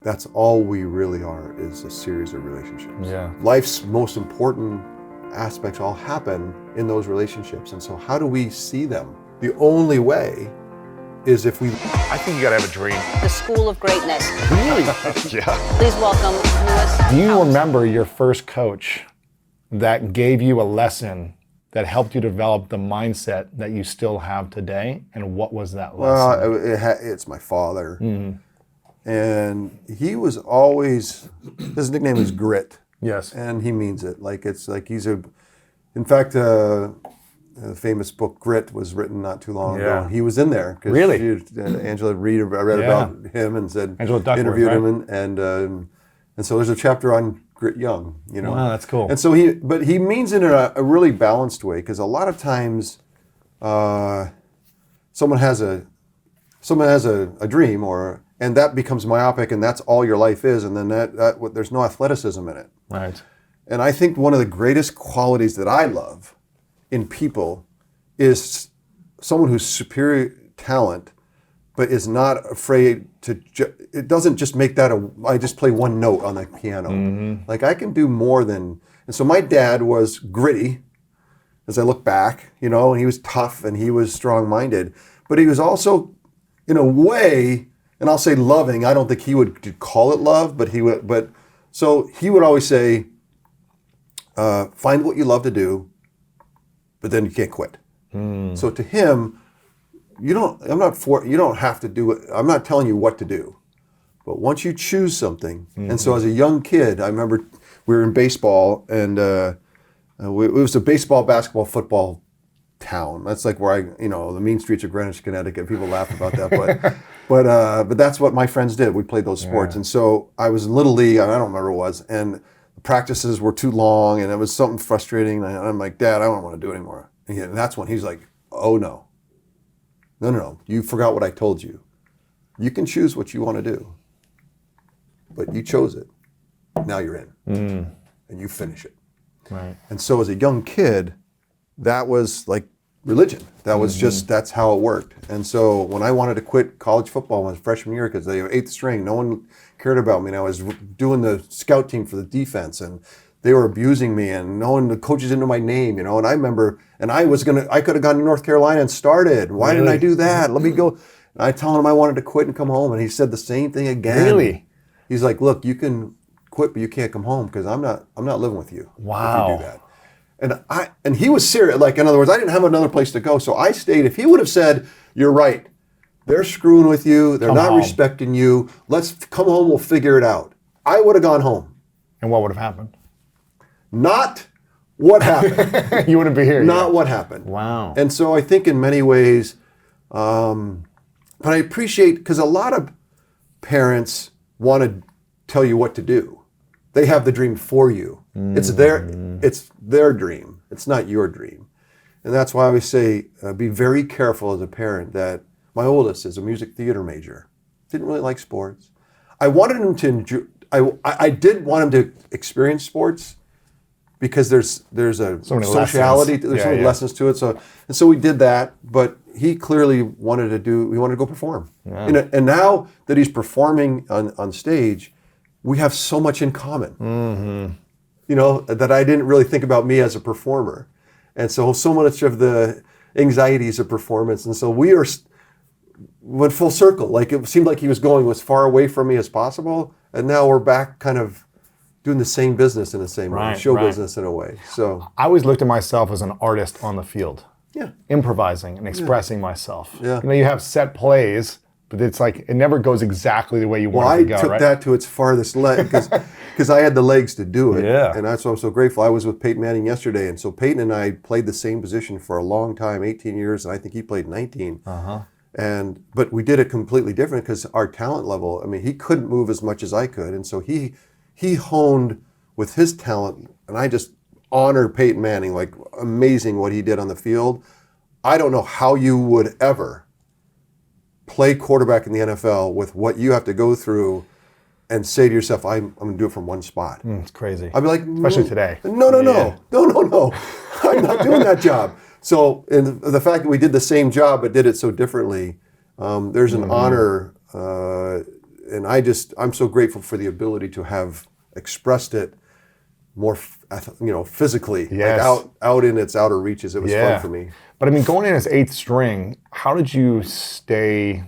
That's all we really are, is a series of relationships. Yeah. Life's most important aspects all happen in those relationships. And so how do we see them? The only way is if we... I think you gotta have a dream. The School of Greatness. Really? Yeah. Please welcome Lewis. Do you remember your first coach that gave you a lesson that helped you develop the mindset that you still have today? And what was that lesson? Well, it's my father. Mm-hmm. And he was always, his nickname is Grit. Yes. And he means it. Like, it's like he's a, in fact, the famous book Grit was written not too long ago. He was in there. Really? Angela Reed read about him and said, Angela Duckworth, interviewed right? him. And so there's a chapter on Grit Young, you know. Wow, that's cool. And so he means it in a really balanced way, because a lot of times someone has a dream, and that becomes myopic, and that's all your life is, and then there's no athleticism in it. Right. And I think one of the greatest qualities that I love in people is someone who's superior talent, but is not afraid to, it doesn't just make that I just play one note on the piano. Mm-hmm. Like, I can do more than, and so my dad was gritty, as I look back, you know, and he was tough and he was strong-minded, but he was also, in a way, and I'll say loving, I don't think he would call it love, but he would always say, find what you love to do, but then you can't quit. So to him, you don't have to do it. I'm not telling you what to do, but once you choose something, and so as a young kid, I remember we were in baseball, and it was a baseball, basketball, football town. That's like where the mean streets of Greenwich, Connecticut. People laugh about that, but that's what my friends did. We played those sports, and so I was in Little League. I don't remember what it was, and the practices were too long, and it was something frustrating. And I'm like, Dad, I don't want to do it anymore. And that's when he's like, oh no, you forgot what I told you. You can choose what you want to do, but you chose it. Now you're in, and you finish it. Right. And so as a young kid, that was like religion. That was just, that's how it worked. And so when I wanted to quit college football my freshman year, because they were eighth string, no one cared about me, and I was doing the scout team for the defense, and they were abusing me, and the coaches didn't know my name, you know. And I remember, and I could have gone to North Carolina and started. Why didn't I do that? Let me go. And I told him I wanted to quit and come home, and he said the same thing again. Really? He's like, look, you can quit, but you can't come home, because I'm not living with you. Wow. If you do that. And he was serious. Like, in other words, I didn't have another place to go, so I stayed. If he would have said, you're right, they're screwing with you, they're not respecting you, let's come home, we'll figure it out, I would have gone home. And what would have happened? Not what happened. You wouldn't be here. Not what happened. Wow. And so I think in many ways, but I appreciate, because a lot of parents want to tell you what to do. They have the dream for you. It's their dream. It's not your dream. And that's why I always say, be very careful as a parent. That my oldest is a music theater major. Didn't really like sports. I wanted him to enjoy, I did want him to experience sports, because there's a sociality, there's so many lessons to it. So we did that, but he clearly wanted to go perform. Yeah. And now that he's performing on stage, we have so much in common. Mm-hmm. You know, that I didn't really think about me as a performer. And so much of the anxieties of performance. And so went full circle. Like, it seemed like he was going as far away from me as possible. And now we're back kind of doing the same business in the same way, show business in a way. So I always looked at myself as an artist on the field. Yeah. Improvising and expressing myself. Yeah. You have set plays, but it's like, it never goes exactly the way you want it to go, right? I took that to its farthest leg, because I had the legs to do it. Yeah. And that's why I'm so grateful. I was with Peyton Manning yesterday, and so Peyton and I played the same position for a long time, 18 years, and I think he played 19. Uh-huh. But we did it completely different, because our talent level, I mean, he couldn't move as much as I could, and so he honed with his talent, and I just honor Peyton Manning, like, amazing what he did on the field. I don't know how you would ever play quarterback in the NFL with what you have to go through and say to yourself, I'm going to do it from one spot. It's crazy. I'd be like, especially today. No. I'm not doing that job. So, and the fact that we did the same job but did it so differently, there's an honor and I'm so grateful for the ability to have expressed it more, physically, Yes. like out in its outer reaches. It was fun for me. But I mean, going in as eighth string, how did you stay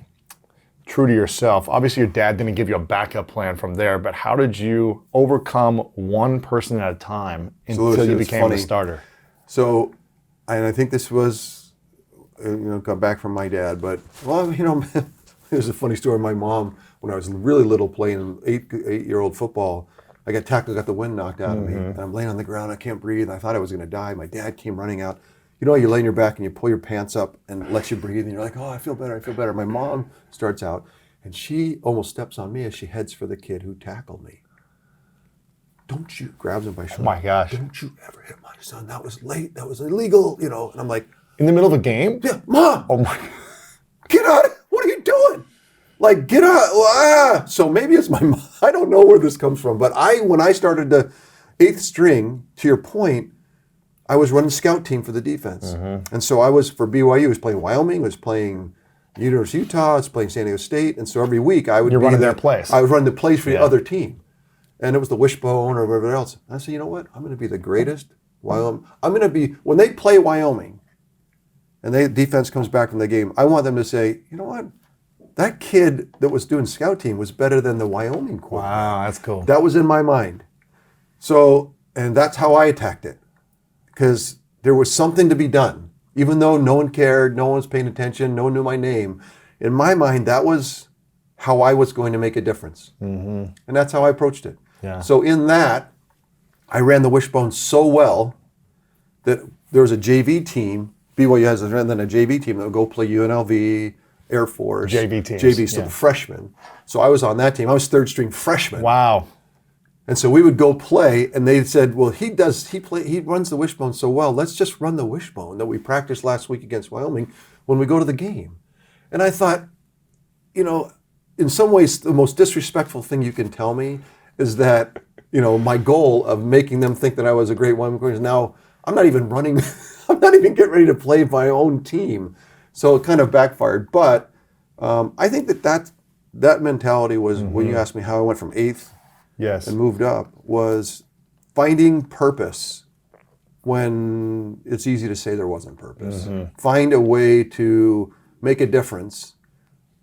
true to yourself? Obviously, your dad didn't give you a backup plan from there, but how did you overcome one person at a time until you became the starter? So, and I think this was, got back from my dad, but, there's a funny story. My mom, when I was really little playing eight-year-old football, I got tackled, got the wind knocked out of me, and I'm laying on the ground, I can't breathe, and I thought I was going to die. My dad came running out. You know, you lay on your back and you pull your pants up and it lets you breathe, and you're like, oh, I feel better, I feel better. My mom starts out, and she almost steps on me as she heads for the kid who tackled me. Don't you, grabs him by shoulder. Oh my gosh. Don't you ever hit my son. That was late, that was illegal, and I'm like. In the middle of a game? Yeah, Mom. Oh my. Get out, what are you doing? Like, get out, So maybe it's my mom. I don't know where this comes from, but when I started the eighth string, to your point, I was running scout team for the defense. And so I was, for BYU, I was playing Wyoming, I was playing University of Utah, I was playing San Diego State, and so every week I would You're be running their place. I was running the place for the other team. And it was the wishbone or whatever else. And I said, you know what? I'm going to be the greatest Wyoming. I'm going to be, when they play Wyoming, and the defense comes back from the game, I want them to say, you know what? That kid that was doing scout team was better than the Wyoming quarterback. Wow, that's cool. That was in my mind. So, and that's how I attacked it. Because there was something to be done. Even though no one cared, no one was paying attention, no one knew my name. In my mind, that was how I was going to make a difference. And that's how I approached it. Yeah. So in that, I ran the wishbone so well that there was a JV team. BYU has then a JV team that would go play UNLV, Air Force. JV teams. JV, so the freshmen. So I was on that team. I was third string freshman. Wow. And so we would go play, and they said, well, he runs the wishbone so well, let's just run the wishbone that we practiced last week against Wyoming when we go to the game. And I thought, in some ways, the most disrespectful thing you can tell me is that, my goal of making them think that I was a great Wyoming is now I'm not even running, I'm not even getting ready to play my own team. So it kind of backfired. But I think that mentality was, when you asked me how I went from eighth and moved up, was finding purpose when it's easy to say there wasn't purpose. Find a way to make a difference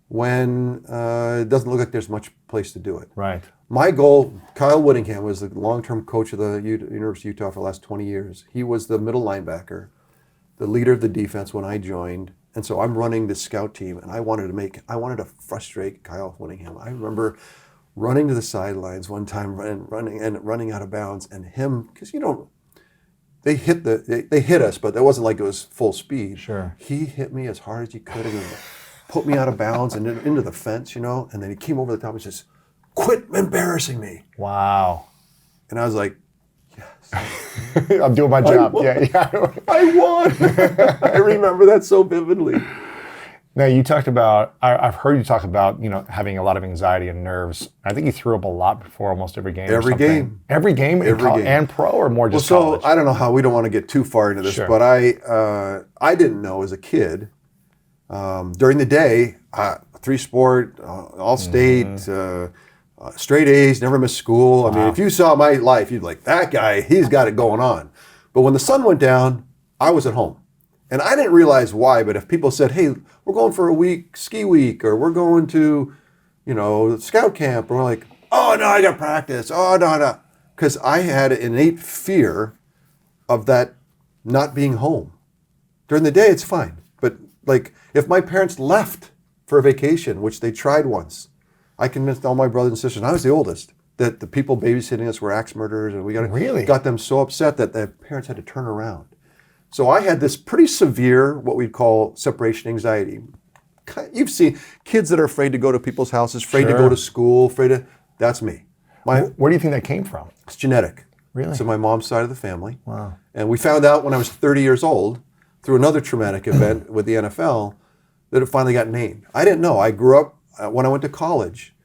when it doesn't look like there's much place to do it. Right. My goal, Kyle Whittingham was the long-term coach of the University of Utah for the last 20 years. He was the middle linebacker, the leader of the defense when I joined. And so I'm running the scout team, and I wanted to frustrate Kyle Whittingham. I remember running to the sidelines one time and running out of bounds, and him, because they hit us, but it wasn't like it was full speed. Sure. He hit me as hard as he could and put me out of bounds and into the fence, and then he came over the top and says, "Quit embarrassing me." Wow. And I was like, yes. I'm doing my job. I won. I remember that so vividly. Now, you talked about, I've heard you talk about, having a lot of anxiety and nerves. I think you threw up a lot before almost every game. Every game. Every game? And pro, or more just college? I don't know how, we don't want to get too far into this, but I didn't know as a kid, during the day, 3-sport, all-state, straight A's, never missed school. I mean, if you saw my life, you'd be like, that guy, he's got it going on. But when the sun went down, I was at home. And I didn't realize why, but if people said, hey, we're going for a week, ski week, or we're going to, scout camp, or we're like, oh, no, I got practice. Oh, no. Because I had an innate fear of that not being home. During the day, it's fine. But, if my parents left for a vacation, which they tried once, I convinced all my brothers and sisters, and I was the oldest, that the people babysitting us were axe murderers, and we got them so upset that their parents had to turn around. So I had this pretty severe, what we'd call separation anxiety. You've seen kids that are afraid to go to people's houses, afraid to go to school, that's me. Where do you think that came from? It's genetic. Really? So my mom's side of the family. Wow. And we found out when I was 30 years old, through another traumatic event with the NFL, that it finally got named. I didn't know. I grew up, when I went to college,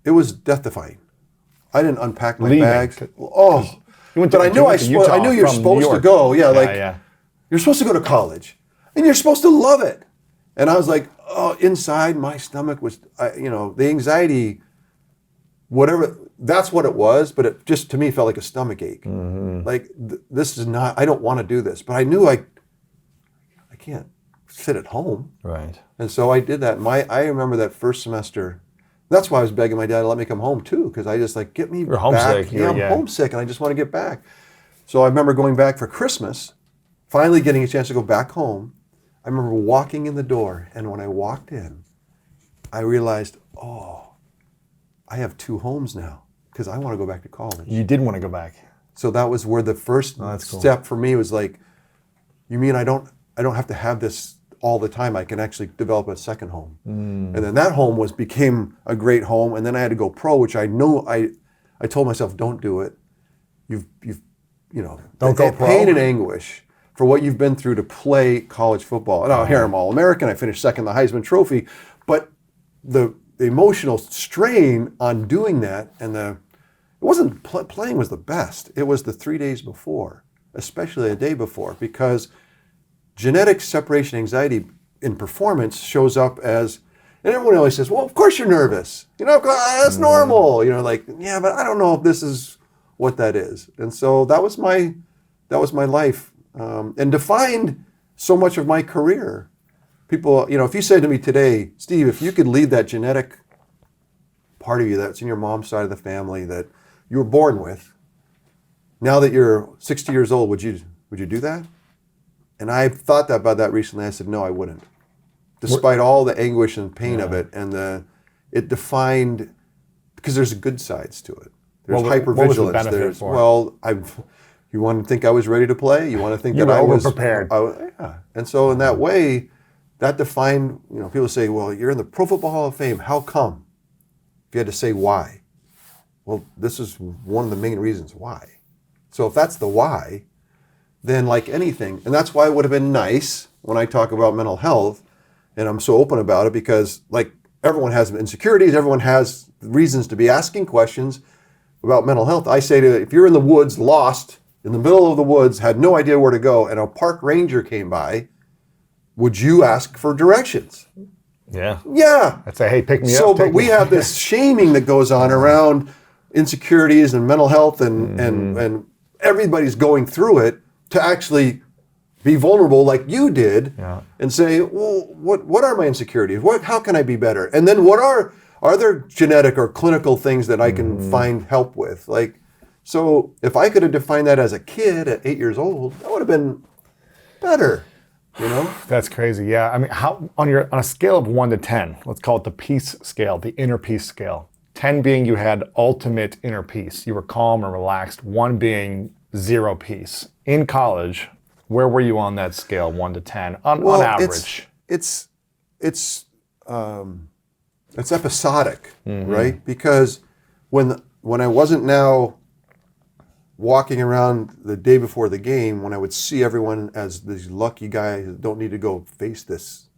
it was death-defying. I didn't unpack my bags. Oh, but I knew you're supposed to go. You're supposed to go to college, and you're supposed to love it. And I was like, inside my stomach was, the anxiety whatever, that's what it was, but it just to me felt like a stomach ache. Like this is not, I don't want to do this, but I knew I can't sit at home. Right. And so I did that. I remember that first semester. That's why I was begging my dad to let me come home too, because I just like, get me You're homesick. back. Yeah, I'm homesick and I just want to get back. So I remember going back for Christmas, finally getting a chance to go back home. I remember walking in the door, and when I walked in, I realized, oh, I have 2 homes now because I want to go back to college. You did want to go back. So that was where the first step for me was like, you mean I don't have to have this all the time? I can actually develop a second home. And then that home became a great home, and then I had to go pro, which I know I told myself, don't do it. You've Don't go pro. Pain and anguish for what you've been through to play college football. And here I'm All-American. I finished second in the Heisman Trophy, but the emotional strain on doing that, and it wasn't playing was the best. It was the 3 days before, especially a day before, because genetic separation anxiety in performance shows up as, and everyone always says, well, of course you're nervous. That's normal. Like, yeah, but I don't know if this is what that is. And so that was my life, and defined so much of my career. People, if you say to me today, Steve, if you could leave that genetic part of you that's in your mom's side of the family that you were born with, now that you're 60 years old, would you do that? And I thought about that recently. I said, no, I wouldn't. Despite all the anguish and pain of it, and it defined, because there's good sides to it. There's hypervigilance. What was the benefit for it? You want to think I was ready to play? You want to think you that I was prepared? Yeah. And so in that way, that defined. People say, well, you're in the Pro Football Hall of Fame. How come? If you had to say why, well, this is one of the main reasons why. So if that's the why, then like anything, and that's why it would have been nice when I talk about mental health, and I'm so open about it, because like everyone has insecurities, everyone has reasons to be asking questions about mental health. I say if you're in the woods, lost, in the middle of the woods, had no idea where to go, and a park ranger came by, would you ask for directions? Yeah. Yeah. I'd say, hey, pick me up. But we have this shaming that goes on around insecurities and mental health, and everybody's going through it, to actually be vulnerable like you did, and say, well, what are my insecurities? How can I be better? And then what are there genetic or clinical things that I can find help with? Like, so if I could have defined that as a kid at 8 years old, that would have been better, That's crazy. Yeah. I mean, how on a scale of 1 to 10, let's call it the peace scale, the inner peace scale. 10 being you had ultimate inner peace. You were calm and relaxed. 1 being 0 peace. In college, where were you on that scale, 1 to 10, on average? It's episodic, right? Because when I wasn't now walking around the day before the game, when I would see everyone as these lucky guys that don't need to go face this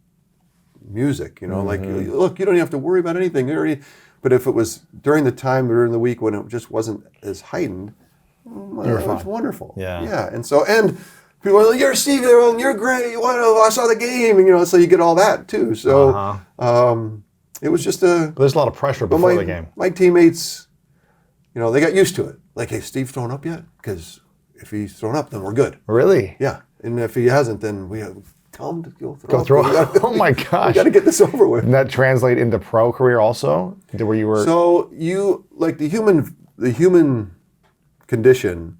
music, like, look, you don't have to worry about anything. But if it was during the time during the week when it just wasn't as heightened, it was wonderful. Yeah. And people are like, you're Steve, you're great. I saw the game, and so you get all that too. So it was just there's a lot of pressure before the game. My teammates, they got used to it. Like, hey, Steve's thrown up yet? Because if he's thrown up, then we're good. Really? Yeah. And if he hasn't, then we tell him to go throw up. Oh my gosh. We got to get this over with. And that translate into pro career also, where you were. So you like the human condition,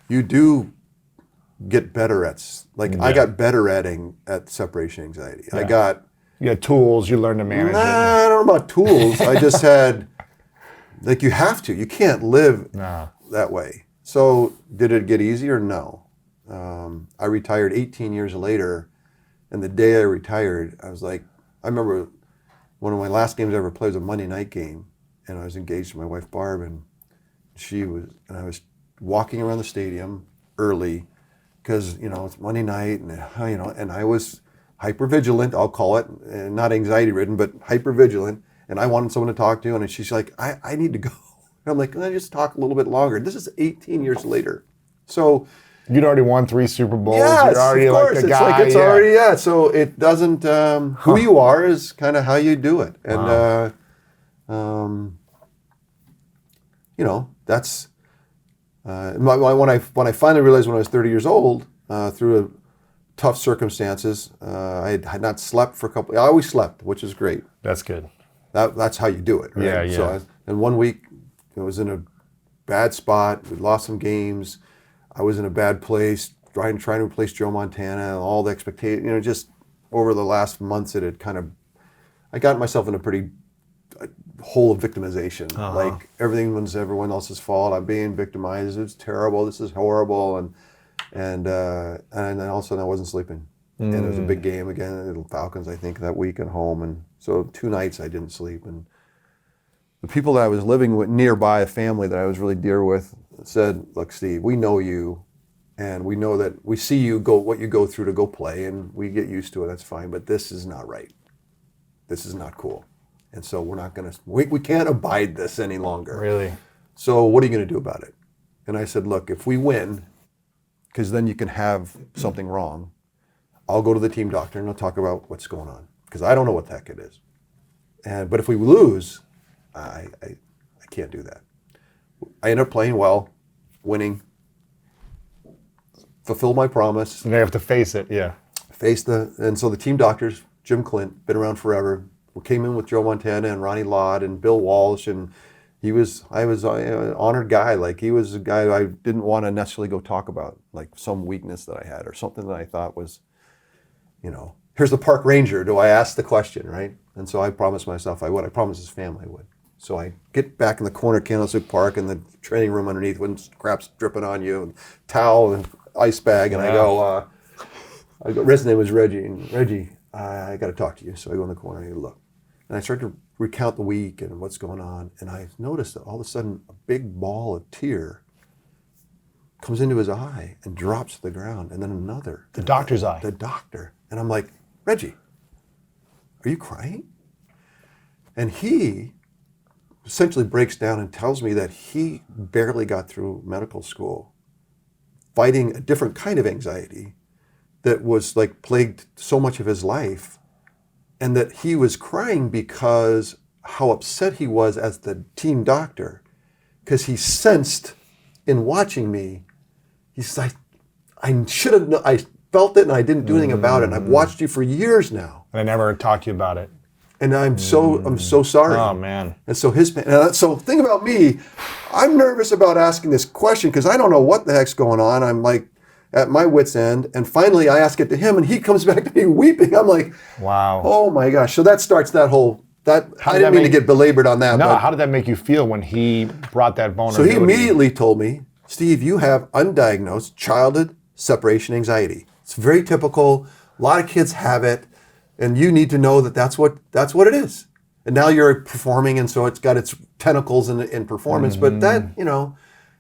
you do get better at. I got better at separation anxiety. Yeah. You had tools. You learned to manage it. I don't know about tools. I just had. Like, you have to. You can't live that way. So did it get easier? No. I retired 18 years later, and the day I retired, I was like, I remember one of my last games I ever played was a Monday night game, and I was engaged to my wife Barb, and I was walking around the stadium early because it's Monday night, and and I was hypervigilant, I'll call it, and not anxiety ridden, but hypervigilant. And I wanted someone to talk to, and she's like, I need to go. And I'm like, can I just talk a little bit longer? This is 18 years later. So you'd already won 3 Super Bowls. Yes, You're already of course. like the guy. It's already, so it doesn't, who you are is kind of how you do it. And that's when I finally realized when I was 30 years old, through tough circumstances, I had not slept for a couple. I always slept, which is great. That's good. That's how you do it, right? Yeah, yeah. So, and one week, I was in a bad spot. We lost some games. I was in a bad place, trying to replace Joe Montana. All the expectations, just over the last months, it had I got myself in a pretty hole of victimization. Like everything was everyone else's fault. I'm being victimized. It's terrible. This is horrible. And then all of a sudden I wasn't sleeping. And it was a big game again, the Falcons, I think, that week at home. And so 2 nights I didn't sleep. And the people that I was living with nearby, a family that I was really dear with, said, "Look, Steve, we know you, and we know that we see you what you go through to go play, and we get used to it. That's fine. But this is not right. This is not cool. And so we're not going to, we can't abide this any longer. Really? So what are you going to do about it?" And I said, "Look, if we win, because then you can have something wrong, I'll go to the team doctor and I'll talk about what's going on, because I don't know what the heck it is. But if we lose, I can't do that." I ended up playing well, winning, fulfilled my promise. And they have to face it, yeah. And so the team doctors, Jim Clint, been around forever, came in with Joe Montana and Ronnie Lott and Bill Walsh, and I was an honored guy. Like, he was a guy I didn't want to necessarily go talk about, like some weakness that I had or something that I thought was, here's the park ranger. Do I ask the question, right? And so I promised myself I would. I promised his family I would. So I get back in the corner of Candlestick Park in the training room underneath when crap's dripping on you, and towel and ice bag, and I go, his name was Reggie, and Reggie, I got to talk to you. So I go in the corner and I look. And I start to recount the week and what's going on, and I noticed that all of a sudden a big ball of tear comes into his eye and drops to the ground, and then another. The doctor's eye. The doctor. And I'm like, "Reggie, are you crying?" And he essentially breaks down and tells me that he barely got through medical school, fighting a different kind of anxiety that was like plagued so much of his life, and that he was crying because how upset he was as the team doctor, because he sensed in watching me, he's like, "I should have known, I felt it and I didn't do anything about it. And I've watched you for years now. And I never talked to you about it. And I'm so sorry." Oh, man. And so so thing about me, I'm nervous about asking this question because I don't know what the heck's going on. I'm like at my wit's end. And finally I ask it to him and he comes back to me weeping. I'm like, wow. Oh my gosh. So that starts that whole, I didn't mean to get belabored on that. No, but, how did that make you feel when he brought that so vulnerability? he immediately told me, "Steve, you have undiagnosed childhood separation anxiety. It's very typical. A lot of kids have it. And you need to know that that's what it is. And now you're performing, and so it's got its tentacles in performance. But that,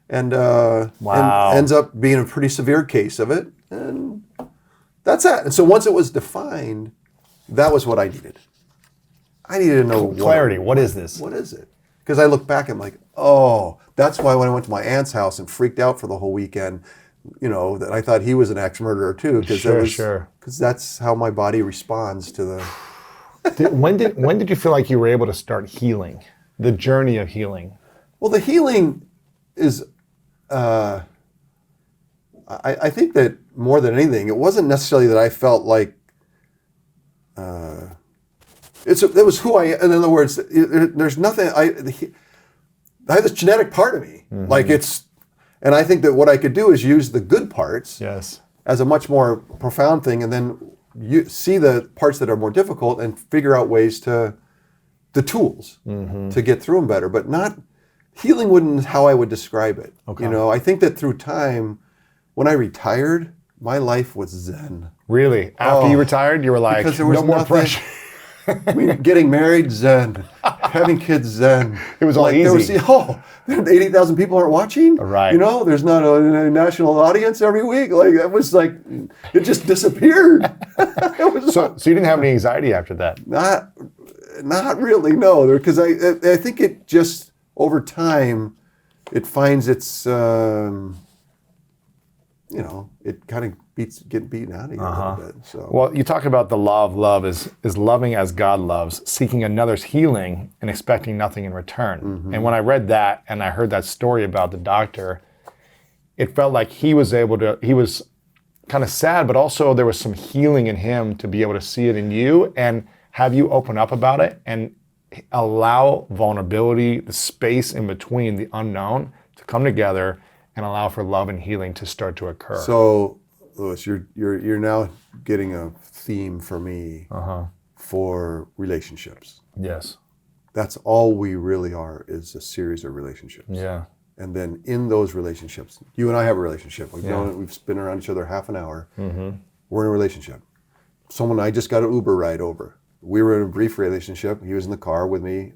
and ends up being a pretty severe case of it. And that's that. And so once it was defined, that was what I needed. I needed to know clarity. What is this? What is it? Because I look back, I'm like, oh, that's why when I went to my aunt's house and freaked out for the whole weekend, that I thought he was an ex-murderer too, because that's how my body responds to the. When did you feel like you were able to start healing? The journey of healing. Well, the healing is, I think that more than anything, it wasn't necessarily that I felt like. It was who I. In other words, there's nothing. I have this genetic part of me, like it's. And I think that what I could do is use the good parts as a much more profound thing, and then you see the parts that are more difficult and figure out ways the tools to get through them better. But not healing wouldn't how I would describe it. Okay. I think that through time, when I retired, my life was zen. Really? After you retired, you were like, because there was no more pressure. I mean, getting married, zen. Having kids, zen. It was all easy. 80,000 people aren't watching? Right. There's not a national audience every week. Like, it was like, it just disappeared. So you didn't have any anxiety after that? Not really, no. Because I think it just, over time, it finds its it kind of getting beaten out of you a little bit. So Well, you talk about the law of love is loving as God loves, seeking another's healing and expecting nothing in return. And when I read that and I heard that story about the doctor, it felt like he was kind of sad, but also there was some healing in him to be able to see it in you and have you open up about it and allow vulnerability, the space in between, the unknown, to come together and allow for love and healing to start to occur. So, Louis, you're now getting a theme for me for relationships. Yes. That's all we really are, is a series of relationships. Yeah. And then in those relationships, you and I have a relationship. We've been around each other half an hour. We're in a relationship. Someone I just got an Uber ride over. We were in a brief relationship. He was in the car with me.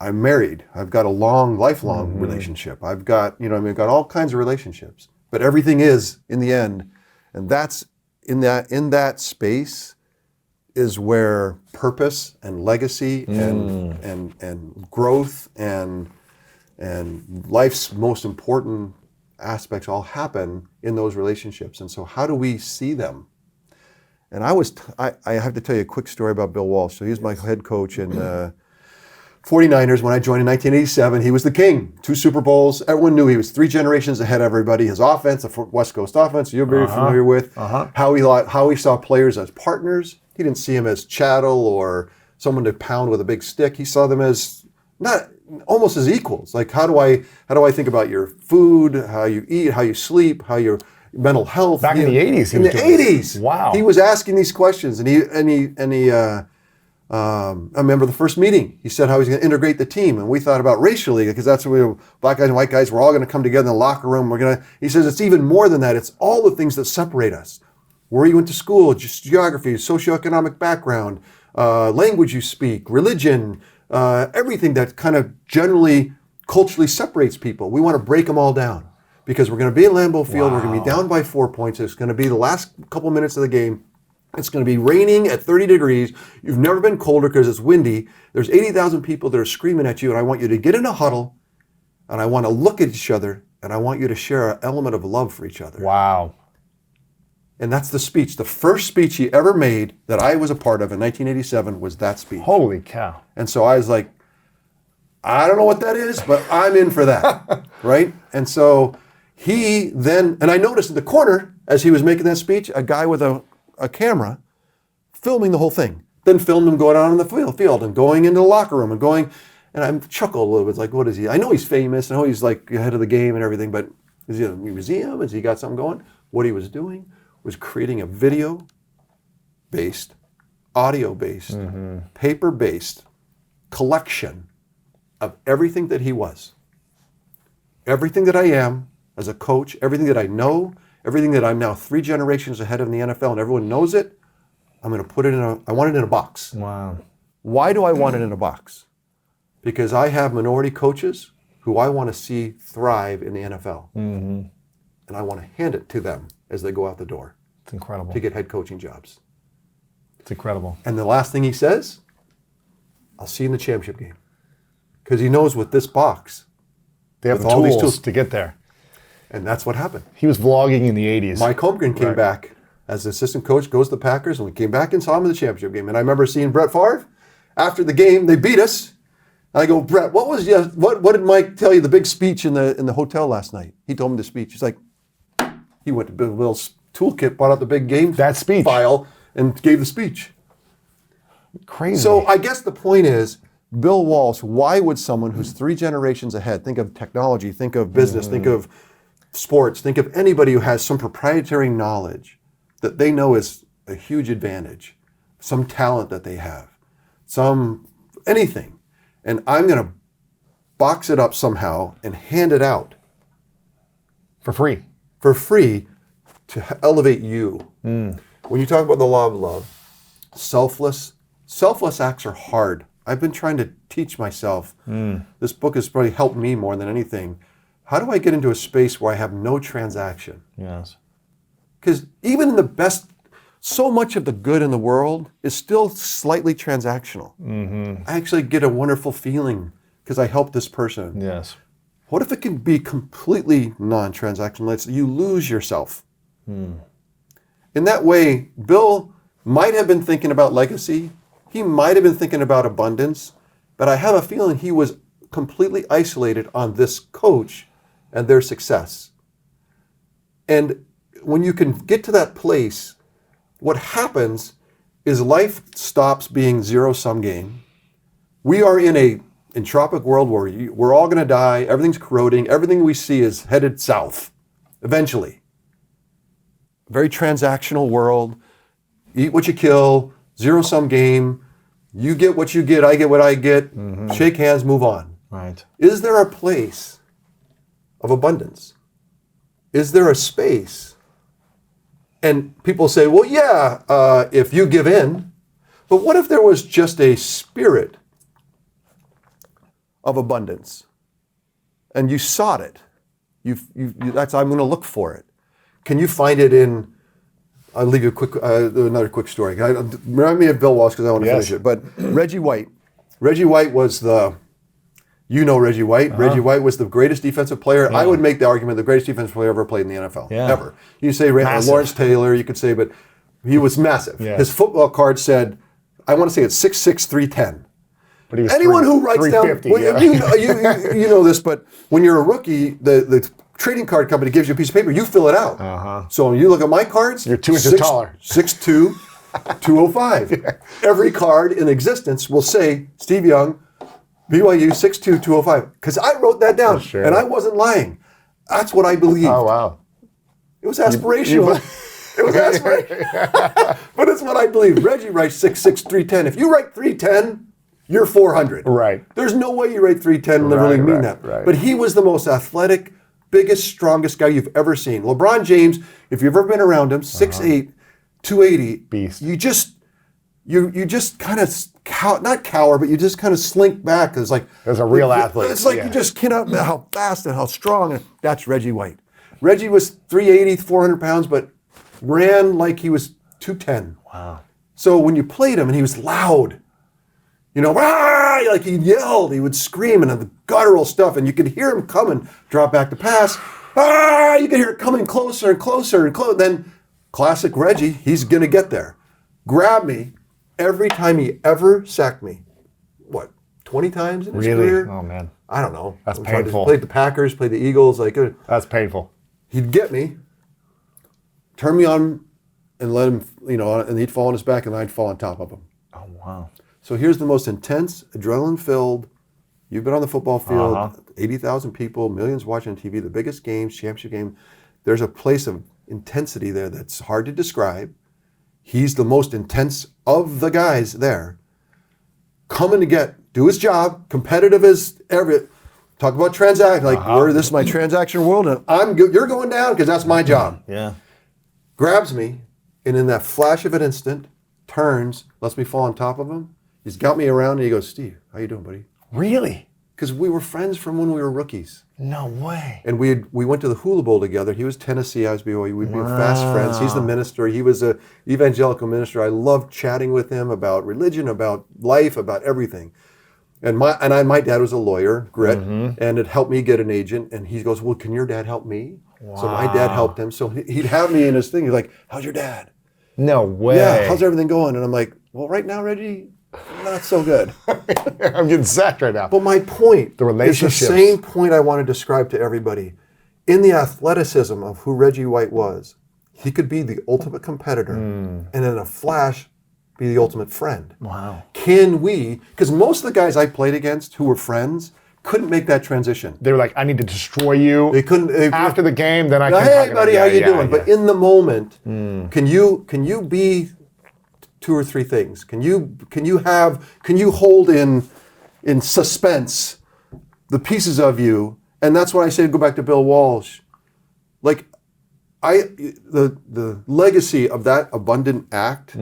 I'm married. I've got a lifelong relationship. I've got, I've got all kinds of relationships. But everything is in the end, and that's in that space is where purpose and legacy and growth and life's most important aspects all happen in those relationships. And so how do we see them? And I have to tell you a quick story about Bill Walsh. So he's my head coach in 49ers. When I joined in 1987, he was the king. 2 Super Bowls. Everyone knew he was 3 generations ahead of everybody. His offense, the West Coast offense, you're very familiar with. How he saw players as partners. He didn't see them as chattel or someone to pound with a big stick. He saw them as almost as equals. Like how do I think about your food, how you eat, how you sleep, how your mental health. Back in the 80s. In the 80s. Wow. He was asking these questions, and I remember the first meeting. He said how he's going to integrate the team, and we thought about racially because that's what black guys and white guys. We're all going to come together in the locker room. He says it's even more than that. It's all the things that separate us. Where you went to school, just geography, socioeconomic background, language you speak, religion, everything that kind of generally culturally separates people. We want to break them all down because we're going to be in Lambeau Field. We're going to be down by 4 points. It's going to be the last couple minutes of the game. It's going to be raining at 30 degrees. You've never been colder because it's windy. There's 80,000 people that are screaming at you, and I want you to get in a huddle, and I want to look at each other, and I want you to share an element of love for each other. Wow. And that's the speech. The first speech he ever made that I was a part of in 1987 was that speech. Holy cow. And so I was like, I don't know what that is, but I'm in for that, right? And so he then, and I noticed in the corner, as he was making that speech, a guy with a camera filming the whole thing. Then filmed him going out on the field and going into the locker room and I chuckled a little bit. It's like, what is he? I know he's famous. I know he's like ahead of the game and everything, but is he in a museum? Has he got something going? What he was doing was creating a video-based, audio-based, paper-based collection of everything that he was. Everything that I am as a coach, everything that I know, everything that I'm now 3 generations ahead of in the NFL and everyone knows it, I'm going to put it I want it in a box. Wow. Why do I want it in a box? Because I have minority coaches who I want to see thrive in the NFL. And I want to hand it to them as they go out the door. It's incredible. To get head coaching jobs. It's incredible. And the last thing he says, I'll see you in the championship game. Because he knows with this box, They have with the all these tools tools. to get there. And that's what happened. He was vlogging in the 80s. Mike Holmgren came Right. back as the assistant coach, goes to the Packers, and we came back and saw him in the championship game. And I remember seeing Brett Favre after the game. They beat us. And I go, Brett, what did Mike tell you the big speech in the hotel last night? He told me the speech. He's like, he went to Bill Will's toolkit, brought out the big game That speech. file, and gave the speech. Crazy. So I guess the point is, Bill Walsh, why would someone who's 3 generations ahead, think of technology, think of business, think of sports, think of anybody who has some proprietary knowledge that they know is a huge advantage, some talent that they have, anything. And I'm going to box it up somehow and hand it out for free. for free to elevate you. When you talk about the law of love, selfless acts are hard. I've been trying to teach myself. This book has probably helped me more than anything. How do I get into a space where I have no transaction? Yes. Because even in the best, so much of the good in the world is still slightly transactional. I actually get a wonderful feeling because I helped this person. Yes. What if it can be completely non-transactional? You lose yourself. In that way, Bill might have been thinking about legacy. He might have been thinking about abundance. But I have a feeling he was completely isolated on this coach and their success. And when you can get to that place, what happens is life stops being zero-sum game. We are in a entropic world where we're all going to die, everything's corroding, everything we see is headed south, eventually. Very transactional world, eat what you kill, zero-sum game, you get what you get, I get what I get, shake hands, move on. Right. Is there a place of abundance? Is there a space? And people say, well, yeah, if you give in. But what if there was just a spirit of abundance and you sought it? That's, I'm going to look for it. Can you find it in, I'll leave you another quick story. Remind me of Bill Walsh because I want to finish it. But Reggie White was you know Reggie White. Reggie White was the greatest defensive player. I would make the argument the greatest defensive player ever played in the NFL, ever. You say Lawrence Taylor, you could say, but he was massive. Yeah. His football card said, I want to say it's 6'6", 310. But he was anyone who writes down, well, you know this, but when you're a rookie, the trading card company gives you a piece of paper, you fill it out. So when you look at my cards, you're 2 inches taller. 6'2", 205. Every card in existence will say, Steve Young, BYU 6'2", 205. Because I wrote that down, and I wasn't lying. That's what I believed. Oh, wow. It was aspirational. It was aspirational. But it's what I believe. Reggie writes 6'6", 310. If you write 310, you're 400. Right. There's no way you write 310 and really mean that. Right. But he was the most athletic, biggest, strongest guy you've ever seen. LeBron James, if you've ever been around him, 6'8", 280. Beast. You just kind of not cower, but you just kind of slink back. It's like there's a real athlete. It's like you just cannot how fast and how strong. And that's Reggie White. Reggie was 380, 400 pounds, but ran like he was 210. Wow. So when you played him and he was loud, like he yelled, he would scream and the guttural stuff, and you could hear him coming, drop back to pass. You could hear it coming closer and closer and closer. Then classic Reggie, he's going to get there. Grab me every time he ever sacked me. What, 20 times in his career? Oh, man. I don't know. That's painful. Played the Packers, played the Eagles. That's painful. He'd get me, turn me on, and let him, and he'd fall on his back, and I'd fall on top of him. Oh, wow. So here's the most intense, adrenaline-filled, you've been on the football field, 80,000 people, millions watching TV, the biggest games, championship game. There's a place of intensity there that's hard to describe. He's the most intense of the guys there. Coming to do his job, competitive as ever. Talk about transact, this is my transaction world, and you're going down because that's my job. Yeah. Grabs me, and in that flash of an instant, turns, lets me fall on top of him. He's got me around, and he goes, Steve, how you doing, buddy? Really? Because we were friends from when we were rookies. No way. And we went to the Hula Bowl together. He was Tennessee, I was BYU. We'd be fast friends. He's the minister. He was an evangelical minister. I loved chatting with him about religion, about life, about everything. And my dad was a lawyer, grit, and it helped me get an agent. And he goes, well, can your dad help me? Wow. So my dad helped him. So he'd have me in his thing. He's like, how's your dad? No way. Yeah, how's everything going? And I'm like, well, right now, Reggie, not so good. I'm getting sacked right now. But my point the relationships. Is the same point I want to describe to everybody. In the athleticism of who Reggie White was, he could be the ultimate competitor and in a flash be the ultimate friend. Wow. Can we, because most of the guys I played against who were friends couldn't make that transition. They were like, I need to destroy you. They couldn't. After the game, then I can. Hey, buddy, how you doing? But in the moment, can you be two or three things? Can you hold in suspense the pieces of you? And that's why I say go back to Bill Walsh. Like the legacy of that abundant act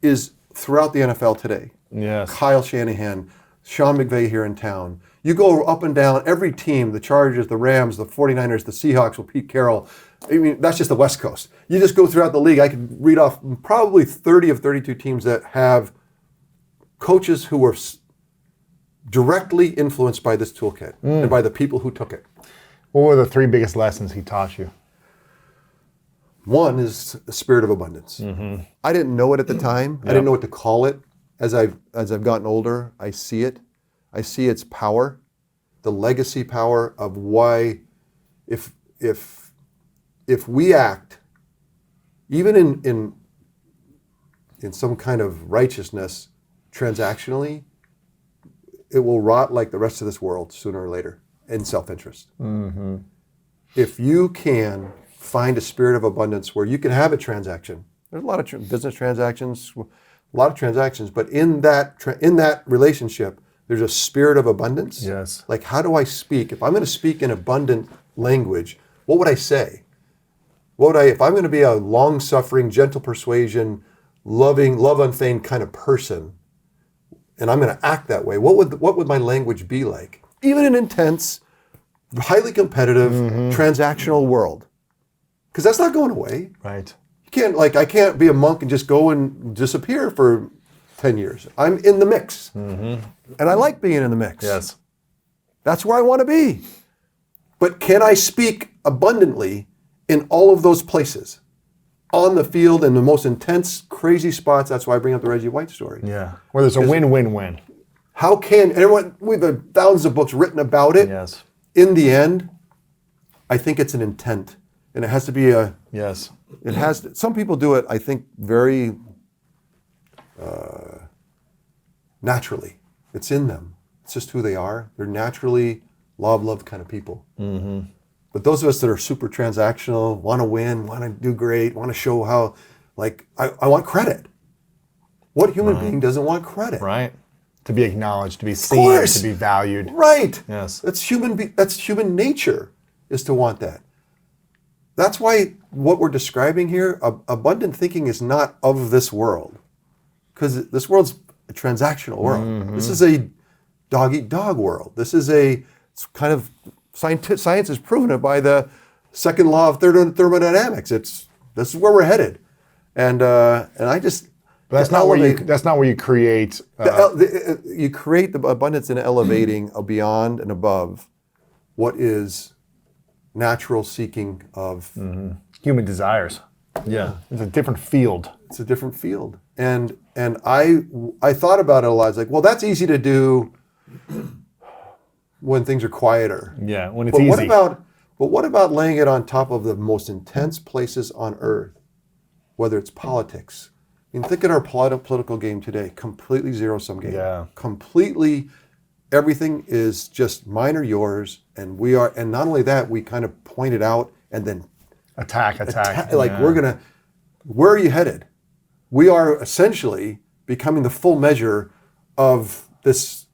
is throughout the NFL today. Yes. Kyle Shanahan, Sean McVay here in town. You go up and down every team, the Chargers, the Rams, the 49ers, the Seahawks with Pete Carroll. I mean, that's just the West Coast. You just go throughout the league. I could read off probably 30 of 32 teams that have coaches who were directly influenced by this toolkit and by the people who took it. What were the 3 biggest lessons he taught you? One is the spirit of abundance. I didn't know it at the time. I didn't know what to call it. As I've gotten older, I see it. I see its power, the legacy power of why, if we act, even in some kind of righteousness, transactionally, it will rot like the rest of this world sooner or later in self-interest. If you can find a spirit of abundance where you can have a transaction, there's a lot of business transactions, a lot of transactions, but in that relationship, there's a spirit of abundance. Yes. Like, how do I speak? If I'm going to speak in abundant language, what would I say? If I'm going to be a long-suffering, gentle persuasion, loving, love unfeigned kind of person, and I'm going to act that way, what would my language be like? Even in an intense, highly competitive, transactional world. Because that's not going away. Right. I can't be a monk and just go and disappear for 10 years. I'm in the mix. And I like being in the mix. Yes. That's where I want to be. But can I speak abundantly in all of those places? On the field, in the most intense, crazy spots. That's why I bring up the Reggie White story. Yeah. Where there's a win-win-win. How can everyone, we've had thousands of books written about it. Yes. In the end, I think it's an intent. And it has to be Yes. some people do it, I think, very naturally. It's in them. It's just who they are. They're naturally love kind of people. But those of us that are super transactional, want to win, want to do great, want to show how, I want credit. What human being doesn't want credit? Right. To be acknowledged, to be seen, to be valued. Right. Yes. That's human nature, is to want that. That's why what we're describing here, abundant thinking, is not of this world. Because this world's a transactional world. This is a dog-eat-dog world. This is it's kind of, science has proven it by the second law of thermodynamics. This is where we're headed. And I just... But that's not where you create... you create the abundance in elevating beyond and above what is natural seeking of human desires. Yeah. It's a different field. It's a different field. And I thought about it a lot. It's like, well, that's easy to do when things are quieter. Yeah, when it's easy. What about laying it on top of the most intense places on earth, whether it's politics? I mean, think of our political game today, completely zero-sum game. Yeah. Completely, everything is just mine or yours, and not only that, we kind of point it out and then attack. Where are you headed? We are essentially becoming the full measure of this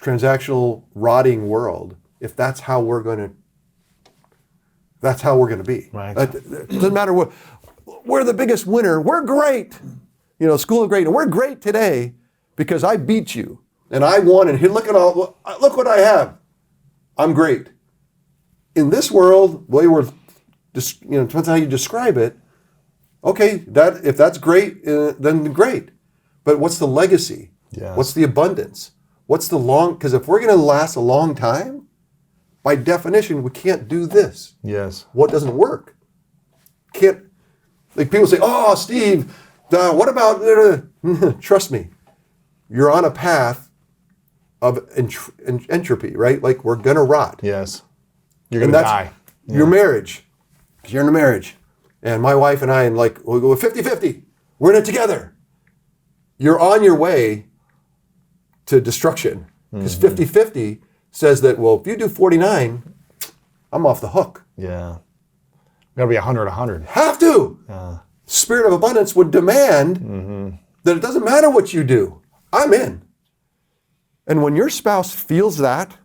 transactional, rotting world. If that's how we're going to be. Right. It doesn't matter what. We're the biggest winner. We're great. School of Great, and we're great today because I beat you and I won. And here, look what I have. I'm great. In this world, depends on how you describe it. Okay, if that's great, then great. But what's the legacy? Yeah. What's the abundance? What's the long? Because if we're going to last a long time, by definition, we can't do this. Yes. What doesn't work? People say, "Oh, Steve, what about?" Trust me, you're on a path of entropy, right? Like, we're gonna rot. Yes. You're gonna die. Your marriage. You're in a marriage, and my wife and I, we'll go 50-50. We're in it together. You're on your way to destruction because 50-50 says that, well, if you do 49, I'm off the hook. Yeah. Got to be 100-100. Have to. Spirit of abundance would demand that it doesn't matter what you do. I'm in. And when your spouse feels that,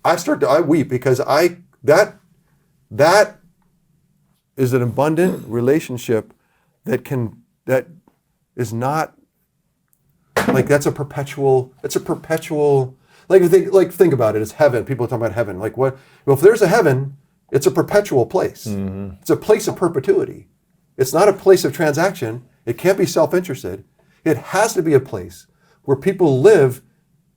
I weep because that is an abundant relationship that is not that's a perpetual. Think about it. It's heaven. People talk about heaven. Well, if there's a heaven, it's a perpetual place. It's a place of perpetuity. It's not a place of transaction. It can't be self-interested. It has to be a place where people live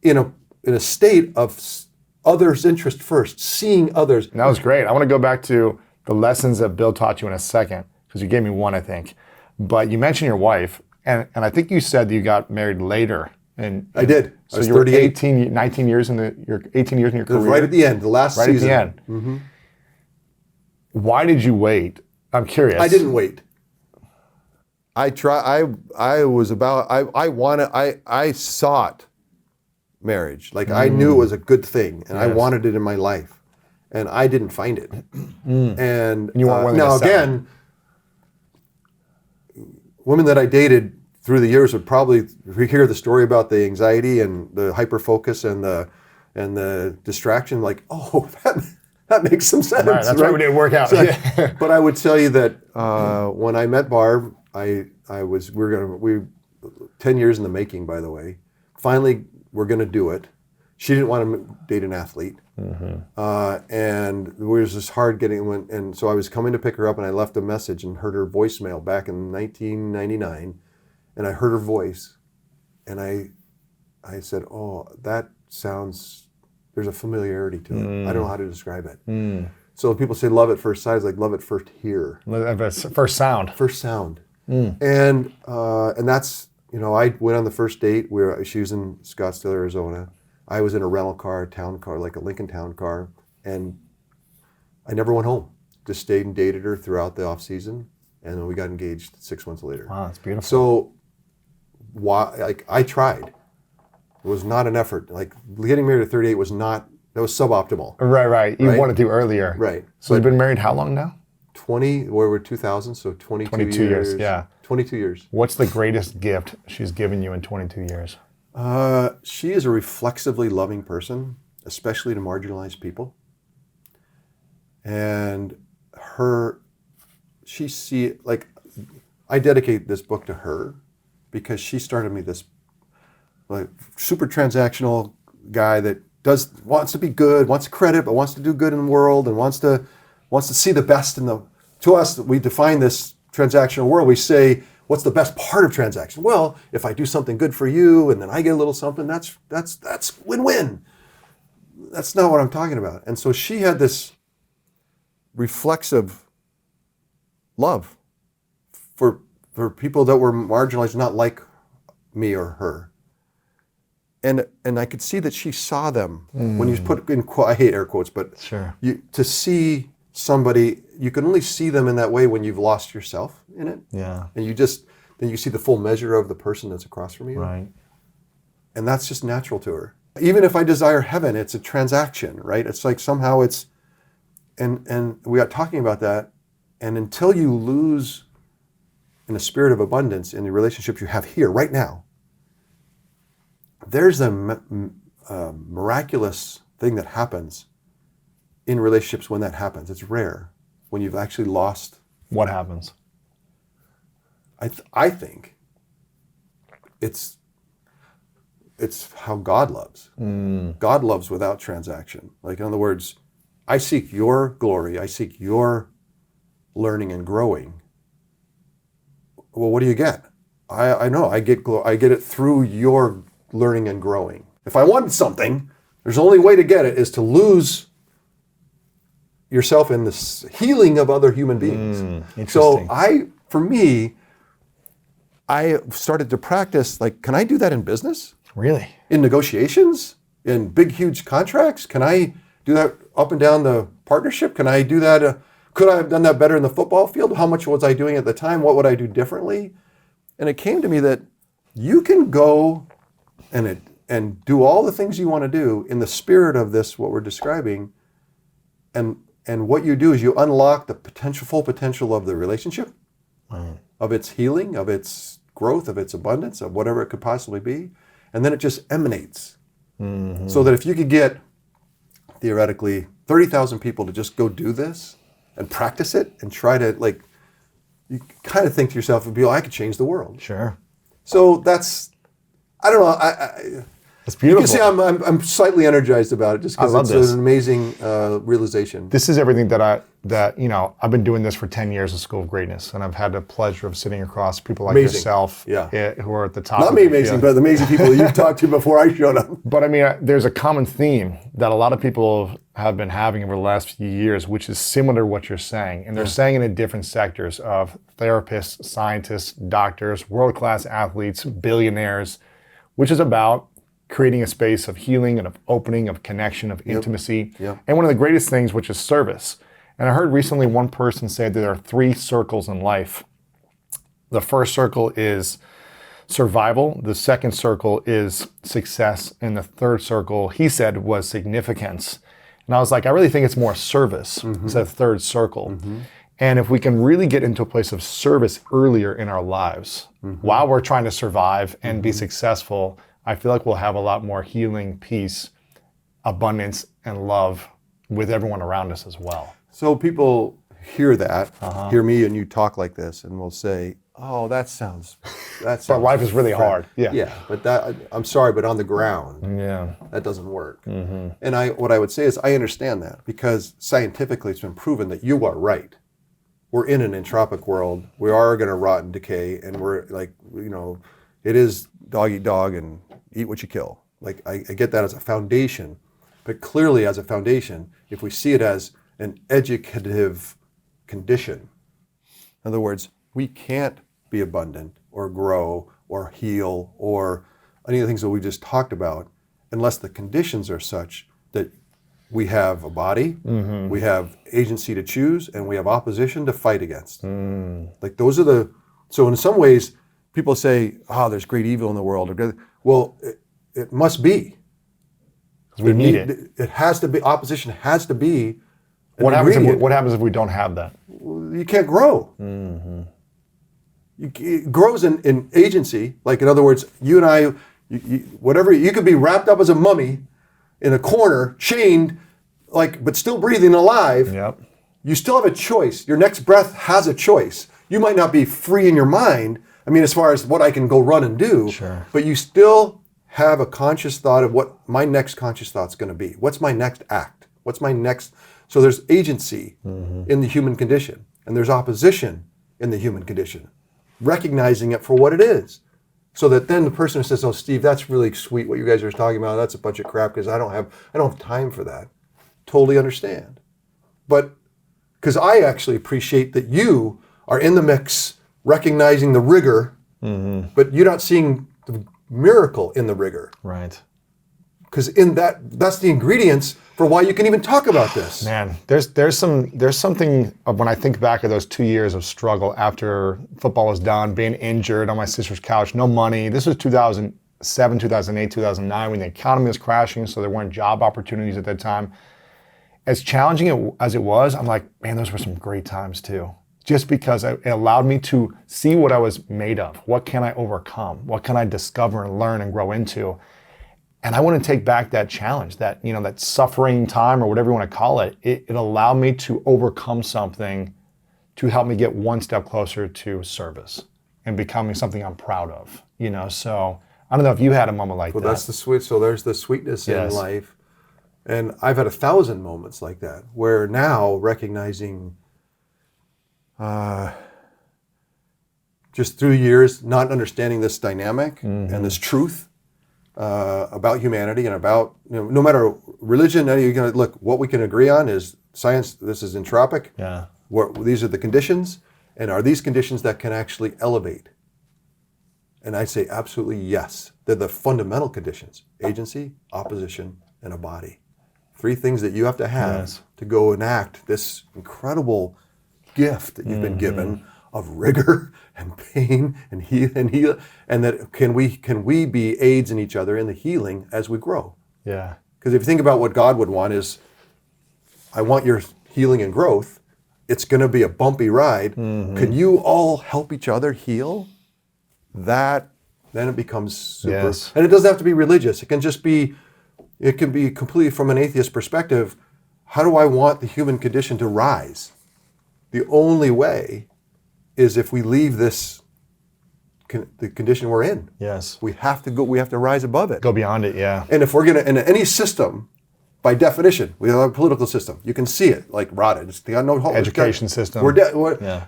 in a state of others' interest first, seeing others. And that was great. I want to go back to the lessons that Bill taught you in a second, because you gave me one, I think. But you mentioned your wife, and I think you said that you got married later. And I did. So I was you were 38. 19 years in your 18 years in your career. Right at the end, the last right season. At the end. Why did you wait? I'm curious. I didn't wait. I sought marriage. Like I knew it was a good thing, and I wanted it in my life, and I didn't find it. And you weren't willing now to settle. again, women that I dated through the years would probably hear the story about the anxiety and the hyper focus and the distraction. Like, oh, that makes some sense. Right, that's why we didn't work out. So, but I would tell you that when I met Barb, we 10 years in the making, by the way. Finally, we're going to do it. She didn't want to date an athlete. And it was just hard and so I was coming to pick her up, and I left a message and heard her voicemail back in 1999. And I heard her voice, and I said, oh, that sounds, there's a familiarity to it. I don't know how to describe it. So people say love at first sight. It's like love at first hear. First sound. First sound. And that's, I went on the first date where she was in Scottsdale, Arizona. I was in a rental car, a town car, like a Lincoln town car, and I never went home. Just stayed and dated her throughout the off season, and then we got engaged 6 months later. Wow, that's beautiful. So, I tried. It was not an effort. Like getting married at 38 was suboptimal. Right. You wanted to earlier. Right. So you've been married how long now? 2000, so 22 years. Yeah. 22 years. What's the greatest gift she's given you in 22 years? She is a reflexively loving person, especially to marginalized people. And I dedicate this book to her because she started me this super transactional guy that wants to be good, wants credit, but wants to do good in the world and wants to see the best to us, we define this transactional world. We say, what's the best part of transaction? Well, if I do something good for you and then I get a little something, that's win-win. That's not what I'm talking about. And so she had this reflexive love for people that were marginalized, not like me or her. And I could see that she saw them when you put in I hate air quotes, but sure. To see somebody, you can only see them in that way when you've lost yourself in it. Yeah. And then you see the full measure of the person that's across from you. Right. And that's just natural to her. Even if I desire heaven, it's a transaction, right? It's like somehow and we got talking about that, and until you lose in a spirit of abundance in the relationships you have here right now, there's a miraculous thing that happens in relationships when that happens. It's rare when you've actually lost. What happens? I think it's how God loves. God loves without transaction. Like, in other words, I seek your glory. I seek your learning and growing. Well, what do you get? I know I get it through your learning and growing. If I wanted something, there's only way to get it is to lose yourself in this healing of other human beings. So for me, I started to practice, like, can I do that in business? Really? In negotiations? In big, huge contracts? Can I do that up and down the partnership? Can I do that? Could I have done that better in the football field? How much was I doing at the time? What would I do differently? And it came to me that you can go and do all the things you want to do in the spirit of this, what we're describing. And what you do is you unlock the full potential of the relationship, of its healing, of its growth, of its abundance, of whatever it could possibly be. And then it just emanates. So that if you could get, theoretically, 30,000 people to just go do this and practice it and try to, like, you kind of think to yourself, I could change the world. Sure. So that's, I don't know. It's You beautiful. can see I'm slightly energized about it just because love it's this. an amazing realization. This is everything that I've been doing this for 10 years at School of Greatness, and I've had the pleasure of sitting across people like Amazing. yourself, Yeah. who are at the top. Not of me the amazing, field. but the amazing people that you've talked to before I showed up. But I mean, there's a common theme that a lot of people have been having over the last few years, which is similar to what you're saying. And they're saying it in different sectors of therapists, scientists, doctors, world-class athletes, billionaires, which is about creating a space of healing and of opening, of connection, of intimacy. Yep. And one of the greatest things, which is service. And I heard recently one person say that there are 3 circles in life. The first circle is survival. The second circle is success. And the third circle, he said, was significance. And I was like, I really think it's more service. It's a third circle. And if we can really get into a place of service earlier in our lives, while we're trying to survive and be successful, I feel like we'll have a lot more healing, peace, abundance, and love with everyone around us as well. So people hear that, hear me and you talk like this, and will say, "Oh, that sounds." But life is really hard. Yeah. Yeah, but I'm sorry, but on the ground, Yeah. that doesn't work. And what I would say is I understand that because scientifically it's been proven that you are right. We're in an entropic world. We are going to rot and decay, and we're like, it is dog eat dog and eat what you kill. Like I get that as a foundation, but clearly as a foundation, if we see it as an educative condition, in other words, we can't be abundant or grow or heal or any of the things that we just talked about unless the conditions are such that we have a body, we have agency to choose, and we have opposition to fight against. Like those are so in some ways, people say, there's great evil in the world. Well, it must be. We need it. It has to be, opposition has to be an What ingredient. happens if we don't have that? You can't grow. It grows in agency. Like in other words, you and I, whatever, you could be wrapped up as a mummy in a corner, chained, but still breathing alive. Yep. You still have a choice. Your next breath has a choice. You might not be free in your mind. I mean, as far as what I can go run and do, Sure. But you still have a conscious thought of what my next conscious thought's going to be. What's my next act? What's my next? So there's agency in the human condition, and there's opposition in the human condition. Recognizing it for what it is. So that then the person who says, "Oh, Steve, that's really sweet what you guys are talking about. That's a bunch of crap because I don't have time for that." Totally understand. But because I actually appreciate that you are in the mix, recognizing the rigor, but you're not seeing the miracle in the rigor. Right. Because in that's the ingredients for why you can even talk about this. Man, there's something of when I think back of those 2 years of struggle after football was done, being injured on my sister's couch, no money. This was 2007, 2008, 2009 when the economy was crashing, so there weren't job opportunities at that time. As challenging as it was, I'm like, man, those were some great times too. Just because it allowed me to see what I was made of. What can I overcome? What can I discover and learn and grow into? And I want to take back that challenge, that suffering time or whatever you want to call it. It allowed me to overcome something to help me get one step closer to service and becoming something I'm proud of. So I don't know if you had a moment like that. Well, that's the sweet. So there's the sweetness in life. And I've had 1,000 moments like that where now recognizing just through years, not understanding this dynamic and this truth about humanity and about, no matter religion, look, what we can agree on is science, this is entropic. Yeah. These are the conditions, and are these conditions that can actually elevate? And I say absolutely yes. They're the fundamental conditions: agency, opposition, and a body. 3 things that you have to have to go enact this incredible gift that you've been given of rigor and pain and heal, and that can we be aids in each other in the healing as we grow. Yeah. Because if you think about what God would want is, I want your healing and growth. It's going to be a bumpy ride. Can you all help each other heal? Then it becomes super. Yes. And it doesn't have to be religious. It can be completely from an atheist perspective. How do I want the human condition to rise? The only way is if we leave this the condition we're in. Yes. We have to go. We have to rise above it. Go beyond it, yeah. And if we're gonna, in any system, by definition, we have a political system. You can see it like rotted. They got no hope. Education system. You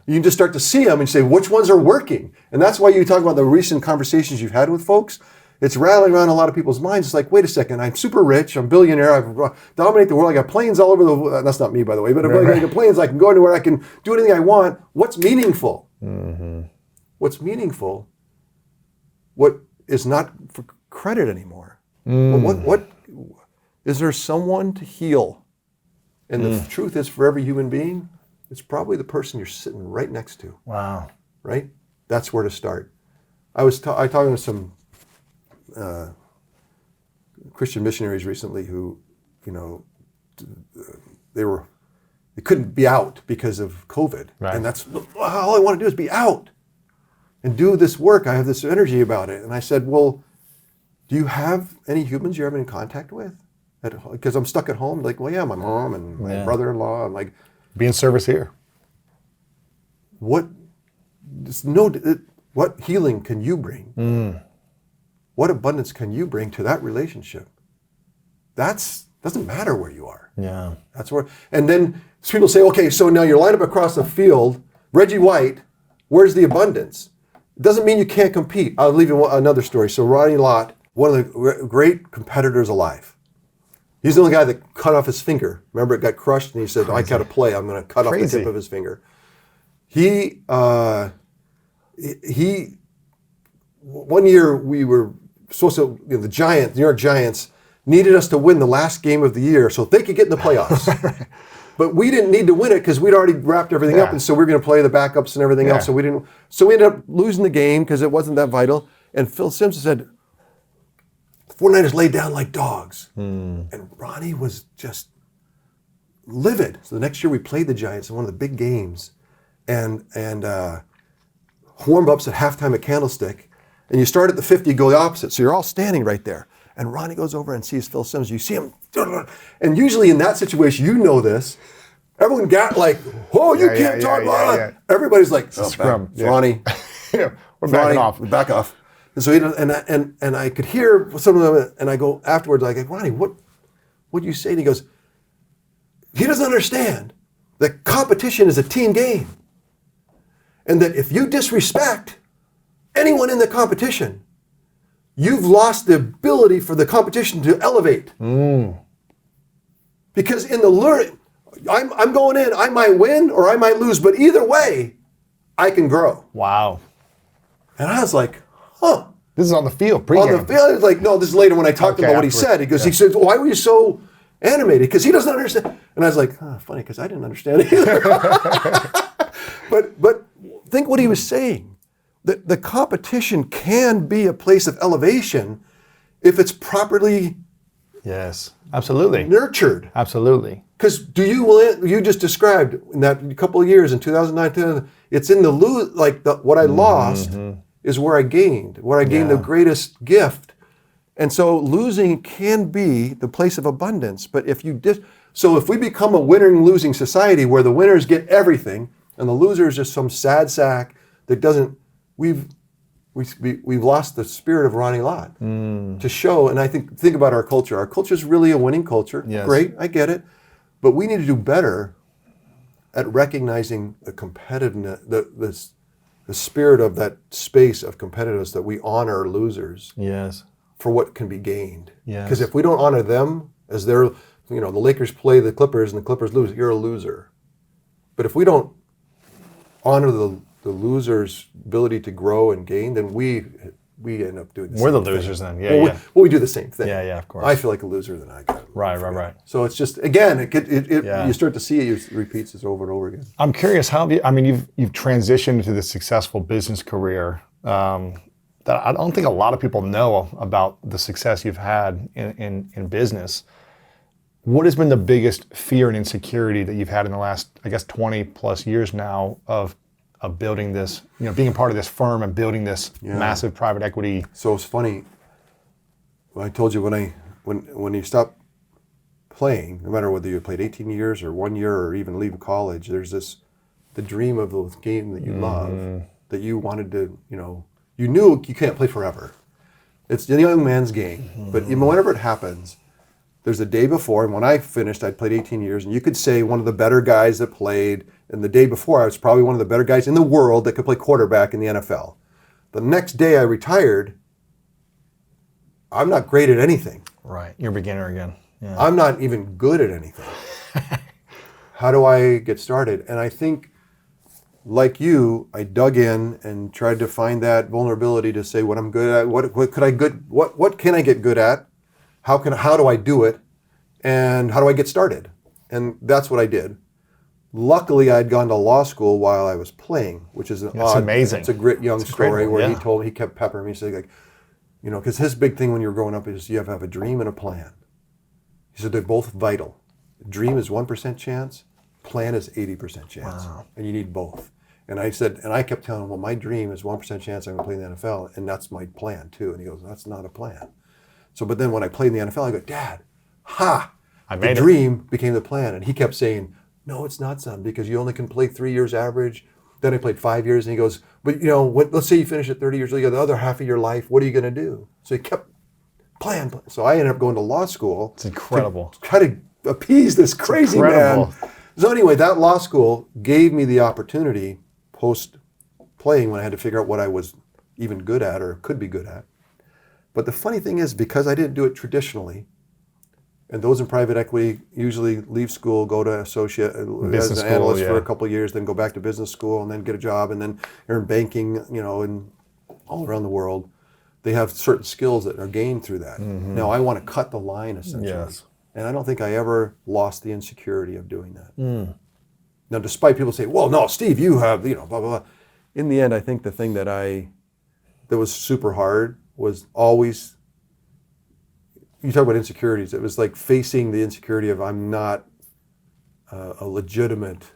can just start to see them and say which ones are working. And that's why you talk about the recent conversations you've had with folks. It's rattling around a lot of people's minds. It's like, wait a second, I'm super rich, I'm a billionaire, I dominate the world, I got planes all over the world. That's not me, by the way, but I got planes, I can go anywhere, I can do anything I want. What's meaningful? Mm-hmm. What's meaningful? What is not for credit anymore? What is there someone to heal? And the truth is, for every human being, it's probably the person you're sitting right next to. Wow. Right? That's where to start. I talking to some Christian missionaries recently who, they couldn't be out because of COVID. Right. And that's all I want to do is be out and do this work. I have this energy about it. And I said, well, do you have any humans you're having in contact with? Because I'm stuck at home. Like, well, yeah, my mom and my brother-in-law. I'm like, be in service here. What healing can you bring? What abundance can you bring to that relationship? Doesn't matter where you are. Yeah. That's where. And then people say, okay, so now you're lined up across the field. Reggie White, where's the abundance? It doesn't mean you can't compete. I'll leave you another story. So Ronnie Lott, one of the great competitors alive. He's the only guy that cut off his finger. Remember, it got crushed, and he said, I got to play. I'm going to cut off the tip of his finger. He, one year we were supposed to, the Giants, New York Giants, needed us to win the last game of the year so they could get in the playoffs. But we didn't need to win it because we'd already wrapped everything up, and so we were going to play the backups and everything else. So we didn't. So we ended up losing the game because it wasn't that vital. And Phil Simpson said, the 49ers laid down like dogs. And Ronnie was just livid. So the next year we played the Giants in one of the big games, and warm-ups at halftime at Candlestick. And you start at the 50, you go the opposite. So you're all standing right there. And Ronnie goes over and sees Phil Simms. You see him. And usually in that situation, you know this. Everyone got like, oh, you can't talk about it. Everybody's like, oh, scrum. Ronnie. We're backing off. We back off. And so and I could hear some of them. And I go afterwards, I go, Ronnie, what do you say? And he goes, he doesn't understand that competition is a team game. And that if you disrespect anyone in the competition, you've lost the ability for the competition to elevate. Because in the learning, I'm going in, I might win or I might lose, but either way, I can grow. Wow. And I was like, huh. This is on the field, pregame. On the field, it's like, no, this is later when I talked about what he said. He said, why were you so animated? Because he doesn't understand. And I was like, funny, because I didn't understand it either. But think what he was saying. The competition can be a place of elevation if it's properly absolutely nurtured. Absolutely. Because you just described in that couple of years in 2009, it's in the lose, like what I lost is where I gained, the greatest gift. And so losing can be the place of abundance. But if we become a winning losing society where the winners get everything and the loser is just some sad sack that doesn't, we've lost the spirit of Ronnie Lott to show. And I think about our culture. Our culture is really a winning culture. Yes. Great, I get it. But we need to do better at recognizing the competitiveness, the spirit of that space of competitiveness, that we honor losers for what can be gained. Because if we don't honor them as the Lakers play the Clippers and the Clippers lose, you're a loser. But if we don't honor the loser's ability to grow and gain, then we end up doing the same thing. We're the losers then. We do the same thing. Yeah, of course. I feel like a loser, then I got Right. So it's just, again, you start to see it repeats this over and over again. I'm curious, how have you, you've transitioned into this successful business career that I don't think a lot of people know about the success you've had in business. What has been the biggest fear and insecurity that you've had in the last, I guess, 20 plus years now of building this, being a part of this firm and building this massive private equity? So it's funny. I told you when you stop playing, no matter whether you played 18 years or 1 year or even leave college, there's the dream of the game that you love, that you wanted to, You knew you can't play forever. It's the young man's game. But whenever it happens, there's a day before, and when I finished, I'd played 18 years, and you could say one of the better guys that played, and the day before, I was probably one of the better guys in the world that could play quarterback in the NFL. The next day I retired, I'm not great at anything. Right. You're a beginner again. Yeah. I'm not even good at anything. How do I get started? And I think, like you, I dug in and tried to find that vulnerability to say what I'm good at, what can I get good at, how do I do it, and how do I get started? And that's what I did. Luckily, I'd gone to law school while I was playing, which is amazing. It's a great young story one, where he kept peppering me, saying like, because his big thing when you're growing up is you have to have a dream and a plan. He said they're both vital. Dream is 1% chance, plan is 80% chance, and you need both. And I kept telling him, well, my dream is 1% chance I'm going to play in the NFL, and that's my plan too. And he goes, that's not a plan. So, but then when I played in the NFL, I go, Dad, the dream became the plan. And he kept saying, no, it's not, son, because you only can play 3 years average. Then I played 5 years, and he goes, but let's say you finish at 30 years old, you got the other half of your life, what are you going to do? So he kept plan. So I ended up going to law school. It's incredible. To try to appease this crazy man. So anyway, that law school gave me the opportunity post-playing when I had to figure out what I was even good at or could be good at. But the funny thing is, because I didn't do it traditionally, and those in private equity usually leave school, go to associate as an analyst for a couple of years, then go back to business school, and then get a job, and then earn banking, and all around the world. They have certain skills that are gained through that. Now, I want to cut the line, essentially. Yes. And I don't think I ever lost the insecurity of doing that. Now, despite people say, well, no, Steve, you have, blah, blah, blah. In the end, I think the thing that was super hard was always, you talk about insecurities, it was like facing the insecurity of I'm not a legitimate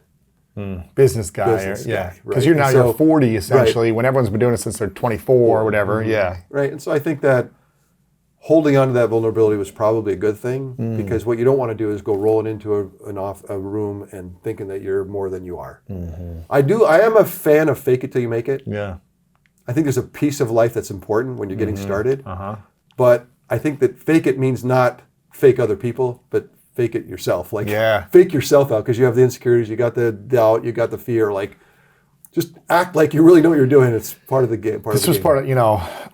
business guy. Because you're 40 essentially, when everyone's been doing it since they're 24 or whatever. Right, and so I think that holding on to that vulnerability was probably a good thing, because what you don't want to do is go rolling into a room and thinking that you're more than you are. I am a fan of fake it till you make it. Yeah. I think there's a piece of life that's important when you're getting started. But I think that fake it means not fake other people, but fake it yourself. Like fake yourself out, because you have the insecurities, you got the doubt, you got the fear. Like, just act like you really know what you're doing. It's part of the game. This was part of,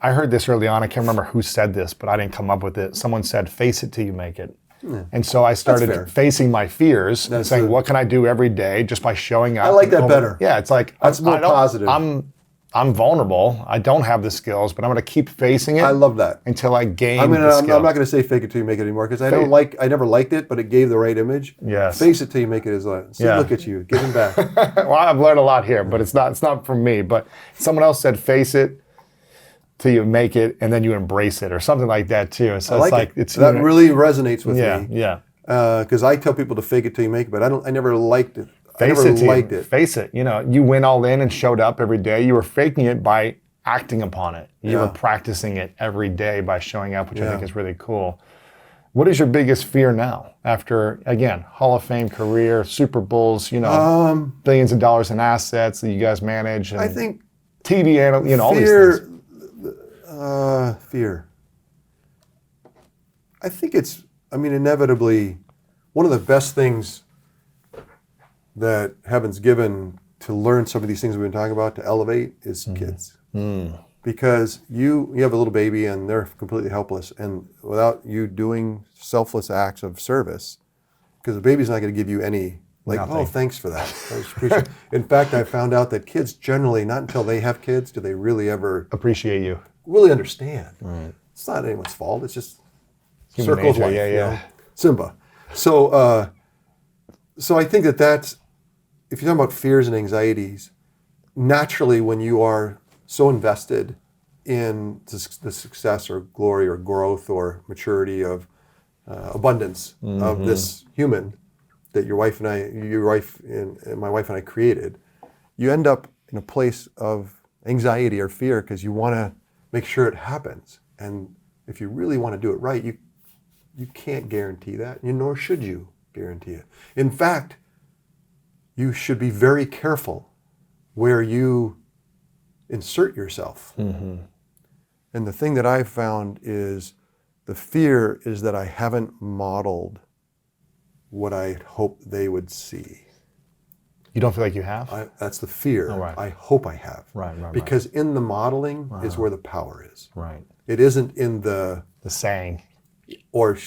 I heard this early on. I can't remember who said this, but I didn't come up with it. Someone said, face it till you make it. And so I started facing my fears and saying, what can I do every day just by showing up? I like that better. Yeah, it's like, that's more positive. I'm vulnerable. I don't have the skills, but I'm going to keep facing it. I love that. Until I gain the I'm skill. not going to say fake it till you make it anymore, because I never liked it, but it gave the right image. Yes. Face it till you make it is like, see, look at you, giving back. Well, I've learned a lot here, but it's not from me. But someone else said, face it till you make it, and then you embrace it, or something like that too. So I like it. That really resonates with me. Yeah. Because I tell people to fake it till you make it, but I never liked it. Face it. You went all in and showed up every day. You were faking it by acting upon it. You were practicing it every day by showing up, which I think is really cool. What is your biggest fear now? After, again, Hall of Fame career, Super Bowls, billions of dollars in assets that you guys manage. And I think TV, all these things. Fear. I think inevitably, one of the best things that heaven's given to learn some of these things we've been talking about, to elevate, is kids. Because you have a little baby and they're completely helpless, and without you doing selfless acts of service, because the baby's not going to give you any oh, thanks for that. I just appreciate it. In fact, I found out that kids generally, not until they have kids do they really ever appreciate you, really understand. Right. It's not anyone's fault. It's just human circle of nature, life. Simba. So I think that's, if you're talking about fears and anxieties, naturally when you are so invested in the success or glory or growth or maturity of abundance of this human that my wife and I created, you end up in a place of anxiety or fear because you want to make sure it happens. And if you really want to do it right, you can't guarantee that, nor should you guarantee it. In fact, you should be very careful where you insert yourself. And the thing that I've found is the fear is that I haven't modeled what I hope they would see. You don't feel like you have? That's the fear. Oh, right. I hope I have. Right. Because in the modeling is where the power is. Right. It isn't in the saying. Or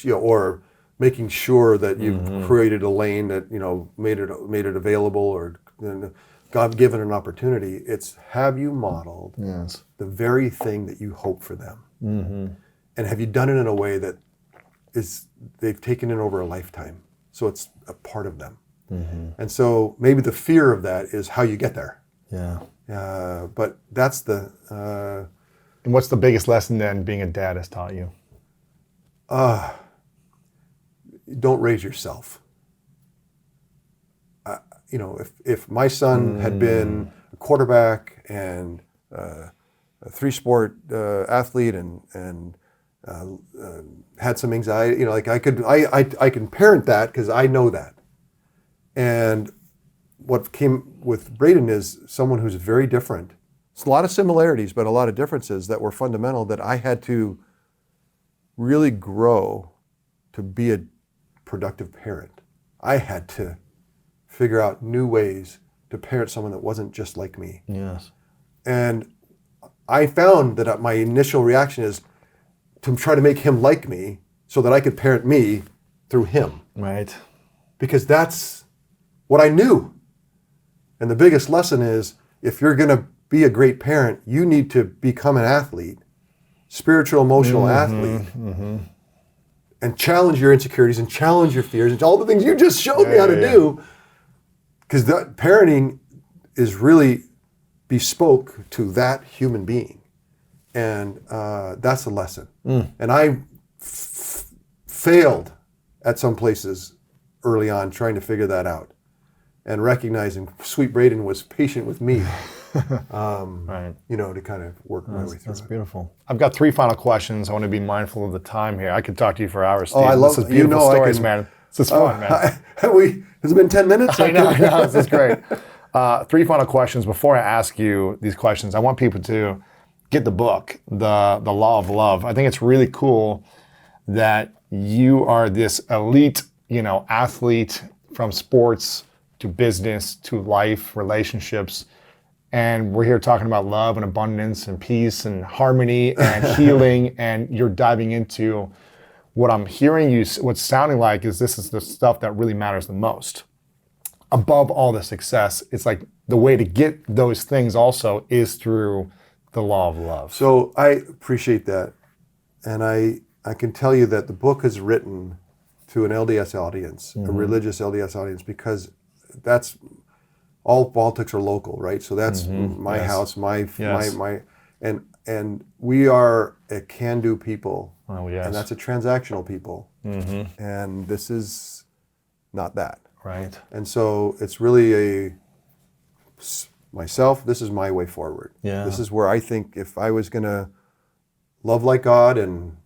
making sure that you've created a lane that made it available or God given an opportunity. It's have you modeled the very thing that you hope for them, and have you done it in a way that they've taken it over a lifetime, so it's a part of them. And so maybe the fear of that is how you get there. Yeah. But that's the. And what's the biggest lesson then being a dad has taught you? Don't raise yourself. If my son had been a quarterback and a three-sport athlete and had some anxiety, I can parent that because I know that. And what came with Braden is someone who's very different. It's a lot of similarities, but a lot of differences that were fundamental that I had to really grow to be a productive parent. I had to figure out new ways to parent someone that wasn't just like me. Yes. And I found that my initial reaction is to try to make him like me so that I could parent me through him. Right. Because that's what I knew. And the biggest lesson is if you're going to be a great parent, you need to become an athlete, spiritual, emotional athlete, and challenge your insecurities and challenge your fears and all the things you just showed me how to do. Because that parenting is really bespoke to that human being. And that's the lesson. And I failed at some places early on trying to figure that out and recognizing sweet Braden was patient with me. To kind of work my way through That's it. beautiful. I've got 3 final questions. I want to be mindful of the time here. I could talk to you for hours, Steve. I love this is beautiful stories, man. This is fun, man. Has it been 10 minutes? I know. This is great. 3 final questions. Before I ask you these questions, I want people to get the book, The Law of Love. I think it's really cool that you are this elite, athlete from sports to business to life, relationships. And we're here talking about love and abundance and peace and harmony and healing. And you're diving into what I'm hearing you, what's sounding like is this is the stuff that really matters the most. Above all the success, it's like the way to get those things also is through the law of love. So I appreciate that. And I can tell you that the book is written to an LDS audience, a religious LDS audience, because that's all politics are local, right? So that's my house, my and we are a can-do people, and that's a transactional people, and this is not that, right? And so it's really myself. This is my way forward. This is where I think if I was going to love like God and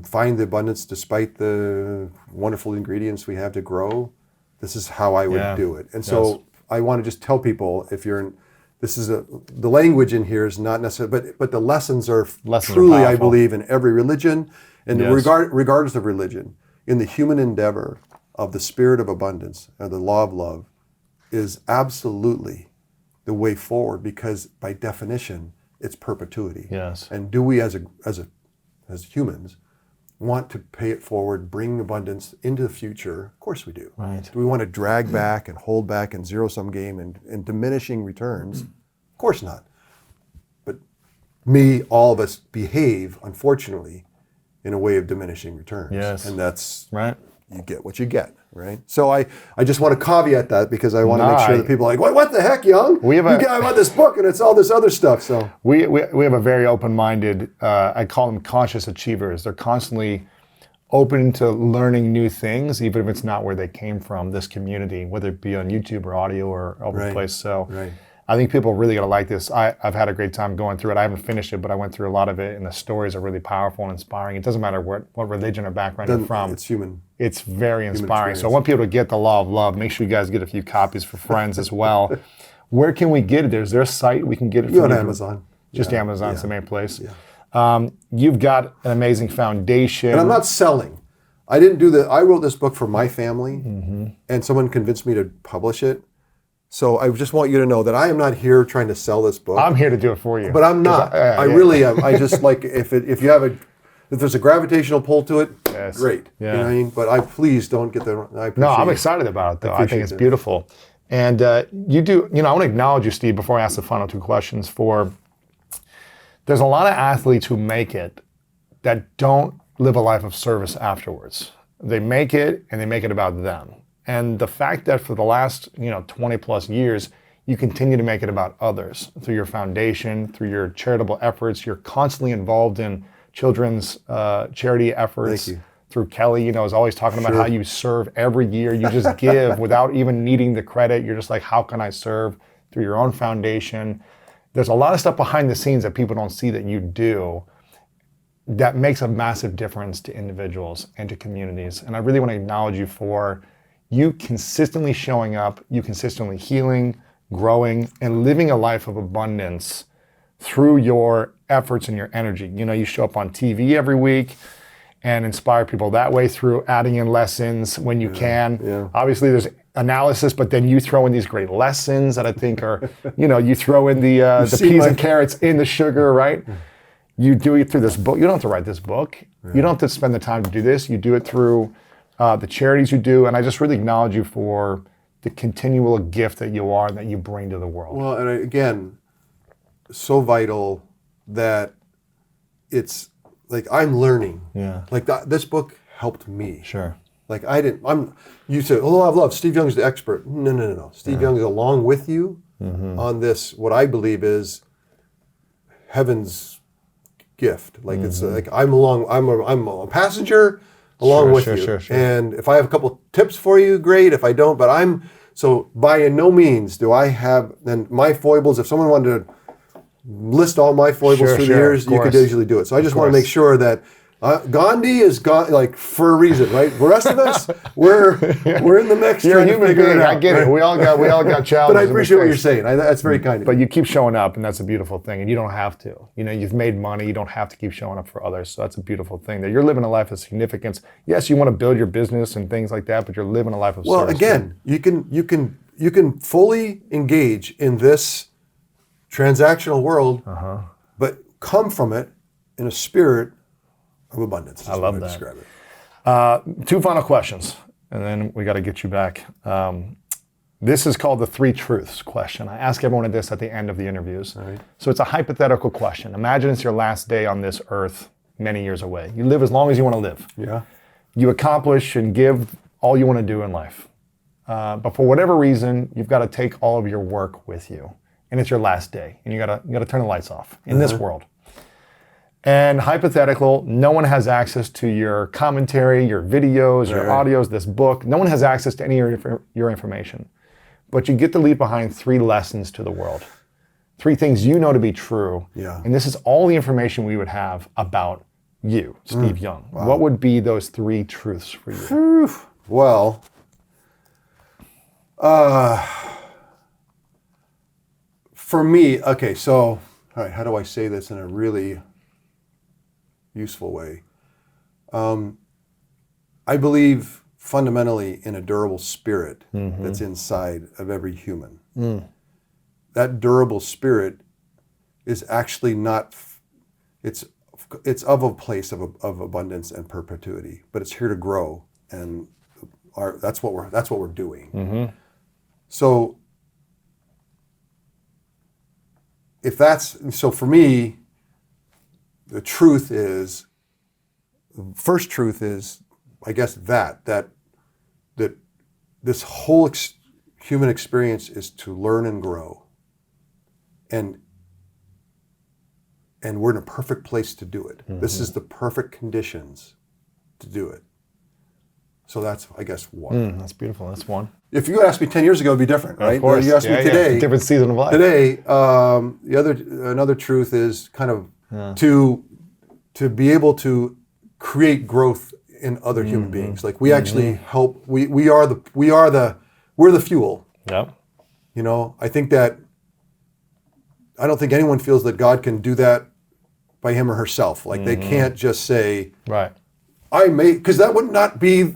find the abundance despite the wonderful ingredients we have to grow, this is how I would do it. And so I want to just tell people, if you're in, the language in here is not necessarily, but the lessons are truly, I believe, in every religion, and regardless of religion, in the human endeavor of the spirit of abundance and the law of love is absolutely the way forward, because by definition, it's perpetuity. Yes. And do we as humans want to pay it forward, bring abundance into the future? Of course we do. Right. Do we want to drag back and hold back and zero-sum game and diminishing returns? Of course not. But all of us behave, unfortunately, in a way of diminishing returns. Yes. And that's, right. You get what you get, right? So I just want to caveat that, because I want to make sure that people are like, what the heck, Young? You got this book and it's all this other stuff. So we have a very open-minded, I call them conscious achievers. They're constantly open to learning new things, even if it's not where they came from, this community, whether it be on YouTube or audio or other place. So I think people are really going to like this. I've had a great time going through it. I haven't finished it, but I went through a lot of it, and the stories are really powerful and inspiring. It doesn't matter what religion or background you're from. It's human. It's very inspiring. So I want people to get The Law of Love. Make sure you guys get a few copies for friends as well. Where can we get it? Is there a site we can get it You from? on Amazon. Just Yeah. Amazon's the main place. Yeah. You've got an amazing foundation. And I'm not selling. I didn't do I wrote this book for my family, and someone convinced me to publish it. So I just want you to know that I am not here trying to sell this book. I'm here to do it for you. But I'm not. I really am. I just like if there's a gravitational pull to it, Yes. great. Yeah. You know what I mean? But please don't get the. I appreciate No, I'm it. excited about it, though. I think appreciate it's it. beautiful. And you do, I want to acknowledge you, Steve, before I ask the final two questions. There's a lot of athletes who make it that don't live a life of service afterwards. They make it and they make it about them. And the fact that for the last 20 plus years, you continue to make it about others through your foundation, through your charitable efforts. You're constantly involved in children's charity efforts. Thank you. Through Kelly, is always talking about how you serve every year. You just give without even needing the credit. You're just like, how can I serve through your own foundation? There's a lot of stuff behind the scenes that people don't see that you do that makes a massive difference to individuals and to communities. And I really want to acknowledge you for you consistently showing up, you consistently healing, growing, and living a life of abundance through your efforts and your energy. You show up on TV every week and inspire people that way through adding in lessons when you can. Yeah. Obviously, there's analysis, but then you throw in these great lessons that I think are, you throw in the peas and carrots in the sugar, right? You do it through this book. You don't have to write this book. You don't have to spend the time to do this. You do it through the charities you do. And I just really acknowledge you for the continual gift that you are and that you bring to the world. Well, and again, so vital that it's like I'm learning. Yeah. Like this book helped me. Sure. Like you said, I've loved Steve Young's the expert. No. Steve Young is along with you on this, what I believe is heaven's gift. Like it's like I'm a passenger along with you. Sure. And if I have a couple tips for you, great. If I don't, but so by no means do I have, and my foibles, if someone wanted to list all my foibles through the years, you could easily do it. So I just want to make sure that Gandhi is like for a reason, right? The rest of us, we're in the mix. You're a trying to human figure being. it out, I get it. We all got challenges. But I appreciate what you're mistakes. saying. That's very kind of But you. you keep showing up, and that's a beautiful thing. And you don't have to. You've made money. You don't have to keep showing up for others. So that's a beautiful thing. That you're living a life of significance. Yes, you want to build your business and things like that, but you're living a life of service. Well, again, you can fully engage in this transactional world, but come from it in a spirit of abundance. I love that. Describe it. Two final questions, and then we got to get you back. This is called the 3 truths question. I ask everyone this at the end of the interviews. All right. So it's a hypothetical question. Imagine it's your last day on this earth many years away. You live as long as you want to live. Yeah. You accomplish and give all you want to do in life. But for whatever reason, you've got to take all of your work with you. And it's your last day. And you got to turn the lights off in this world. And hypothetical, no one has access to your commentary, your videos, your audios, this book. No one has access to any of your information. But you get to leave behind 3 lessons to the world. 3 things you know to be true. Yeah. And this is all the information we would have about you, Steve Young. Wow. What would be those 3 truths for you? Well, for me, okay, so, all right, how do I say this in a really useful way? I believe fundamentally in a durable spirit that's inside of every human. That durable spirit is actually not, it's of a place of abundance and perpetuity, but it's here to grow, and that's what we're doing. So for me, the first truth is, I guess that this whole human experience is to learn and grow, and we're in a perfect place to do it. This is the perfect conditions to do it. So that's, I guess, one. That's beautiful. That's one. If you asked me 10 years ago, it'd be different, right? Of course. You asked me today. Different season of life. Today, another truth is kind of to be able to create growth in other human beings. Like we actually help. We're the fuel. Yep. I think that I don't think anyone feels that God can do that by him or herself. Like they can't just say, Right. I may, because that would not be,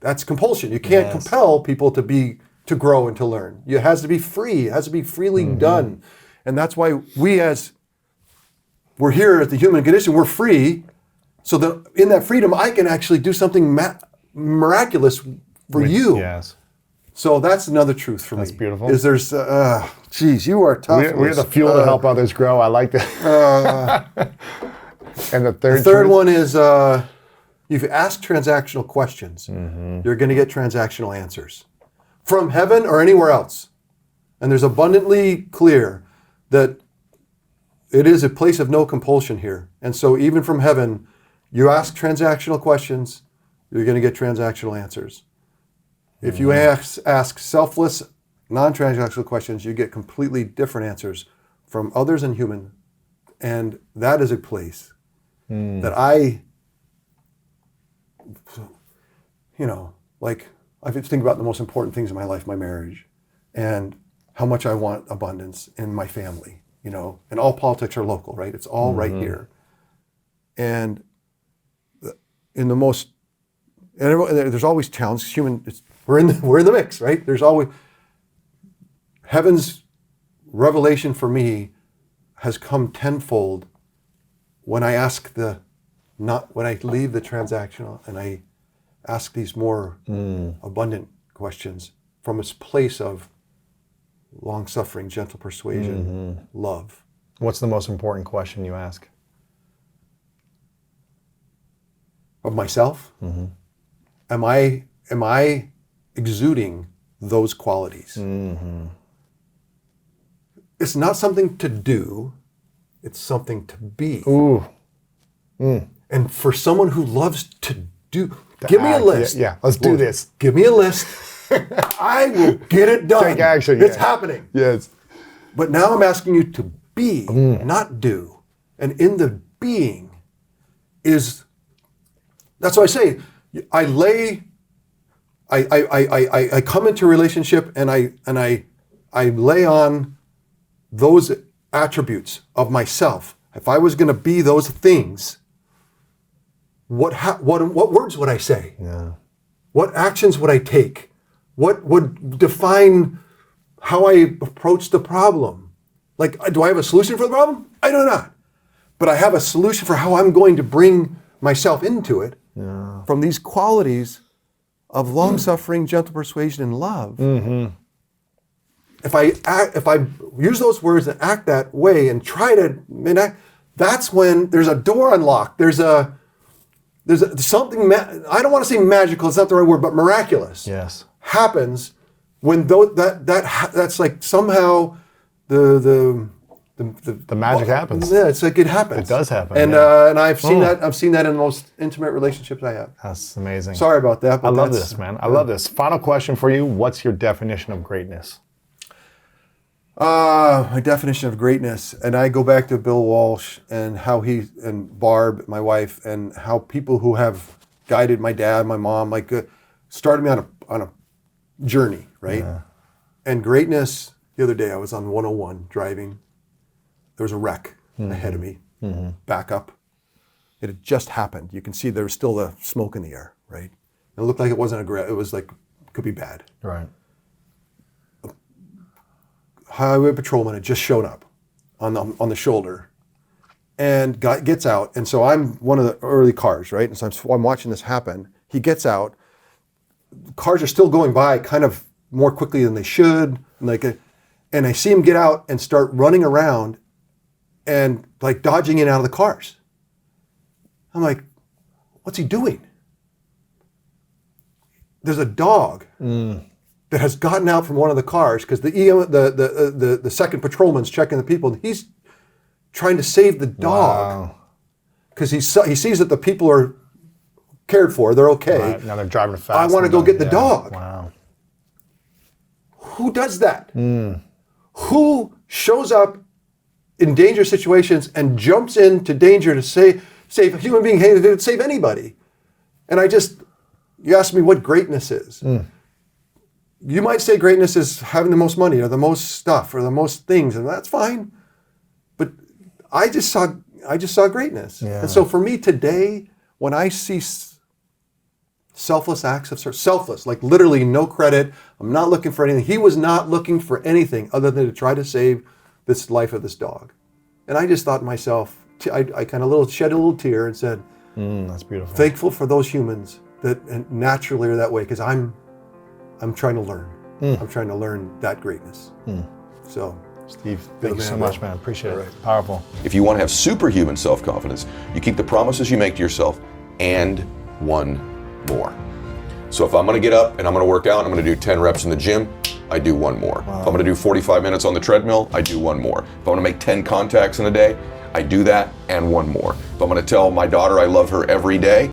that's compulsion. You can't compel people to grow and to learn. It has to be free. It has to be freely done. And that's why we're here at the human condition, we're free. So that in that freedom, I can actually do something miraculous for you. Yes. So that's another truth for me. That's beautiful. Is there's, geez, you are tough. We're the fuel to help others grow. I like that. And the third Third truth? one is if you ask transactional questions, you're going to get transactional answers from heaven or anywhere else. And there's abundantly clear that it is a place of no compulsion here. And so even from heaven, you ask transactional questions, you're going to get transactional answers. If you ask selfless, non-transactional questions, you get completely different answers from others and human. And that is a place that I think about the most important things in my life, my marriage, and how much I want abundance in my family, and all politics are local, right? It's all right here. And in the most, there's always challenges. We're in the mix, right? There's always, heaven's revelation for me has come tenfold when I when I leave the transactional and I ask these more abundant questions from this place of long-suffering, gentle persuasion, love. What's the most important question you ask? Of myself? Am I exuding those qualities? It's not something to do, it's something to be. Ooh. And for someone who loves to do, give me a list. Yeah, let's do this. Give me a list. I will get it done. Take action. It's happening. Yes. But now I'm asking you to be, not do. And in the being that's what I say. I come into a relationship and I lay on those attributes of myself. If I was going to be those things, what words would I say? Yeah. What actions would I take? What would define how I approach the problem? Like, do I have a solution for the problem? I do not. But I have a solution for how I'm going to bring myself into it from these qualities of long-suffering, gentle persuasion, and love. If I use those words and act that way and try to enact, that's when there's a door unlocked. There's something, I don't want to say magical, it's not the right word, but miraculous. Yes. Happens when that's like somehow the magic happens. Yeah, it's like it happens. It does happen. And yeah. and I've seen that. I've seen that in the most intimate relationships I have. That's amazing. Sorry about that. But I love this, man. I love this. Final question for you. What's your definition of greatness? My definition of greatness, and I go back to Bill Walsh and how he and Barb, my wife, and how people who have guided my dad, my mom, started me on a journey, right? Yeah. And greatness. The other day, I was on 101 driving. There was a wreck ahead of me. Back up. It had just happened. You can see there was still the smoke in the air, right? It looked like it wasn't it was like could be bad. Right. Highway patrolman had just shown up on the shoulder, and gets out. And so I'm one of the early cars, right? And so I'm watching this happen. He gets out. Cars are still going by, kind of more quickly than they should, and I see him get out and start running around, and like dodging in and out of the cars. I'm like, what's he doing? There's a dog that has gotten out from one of the cars because the second patrolman's checking the people, and he's trying to save the dog because he sees that the people are cared for, they're okay. Right. Now they're driving fast. I want to go get the dog. Wow. Who does that? Who shows up in dangerous situations and jumps into danger to save a human being, to save anybody? And you asked me what greatness is. You might say greatness is having the most money or the most stuff or the most things, and that's fine. I just saw greatness. Yeah. And so for me today, when I see selfless acts of service, selfless, like literally no credit, I'm not looking for anything. He was not looking for anything other than to try to save this life of this dog. And I just thought to myself, I kind of shed a little tear and said, That's beautiful. thankful for those humans that naturally are that way, because I'm trying to learn. I'm trying to learn that greatness. So, Steve, You're thank you the so man, much, bro. man. Appreciate All it. right. Powerful. If you want to have superhuman self-confidence, you keep the promises you make to yourself and one more. So if I'm going to get up and I'm going to work out, I'm going to do 10 reps in the gym, I do one more. If I'm going to do 45 minutes on the treadmill, I do one more. If I'm going to make 10 contacts in a day, I do that and one more. If I'm going to tell my daughter I love her every day,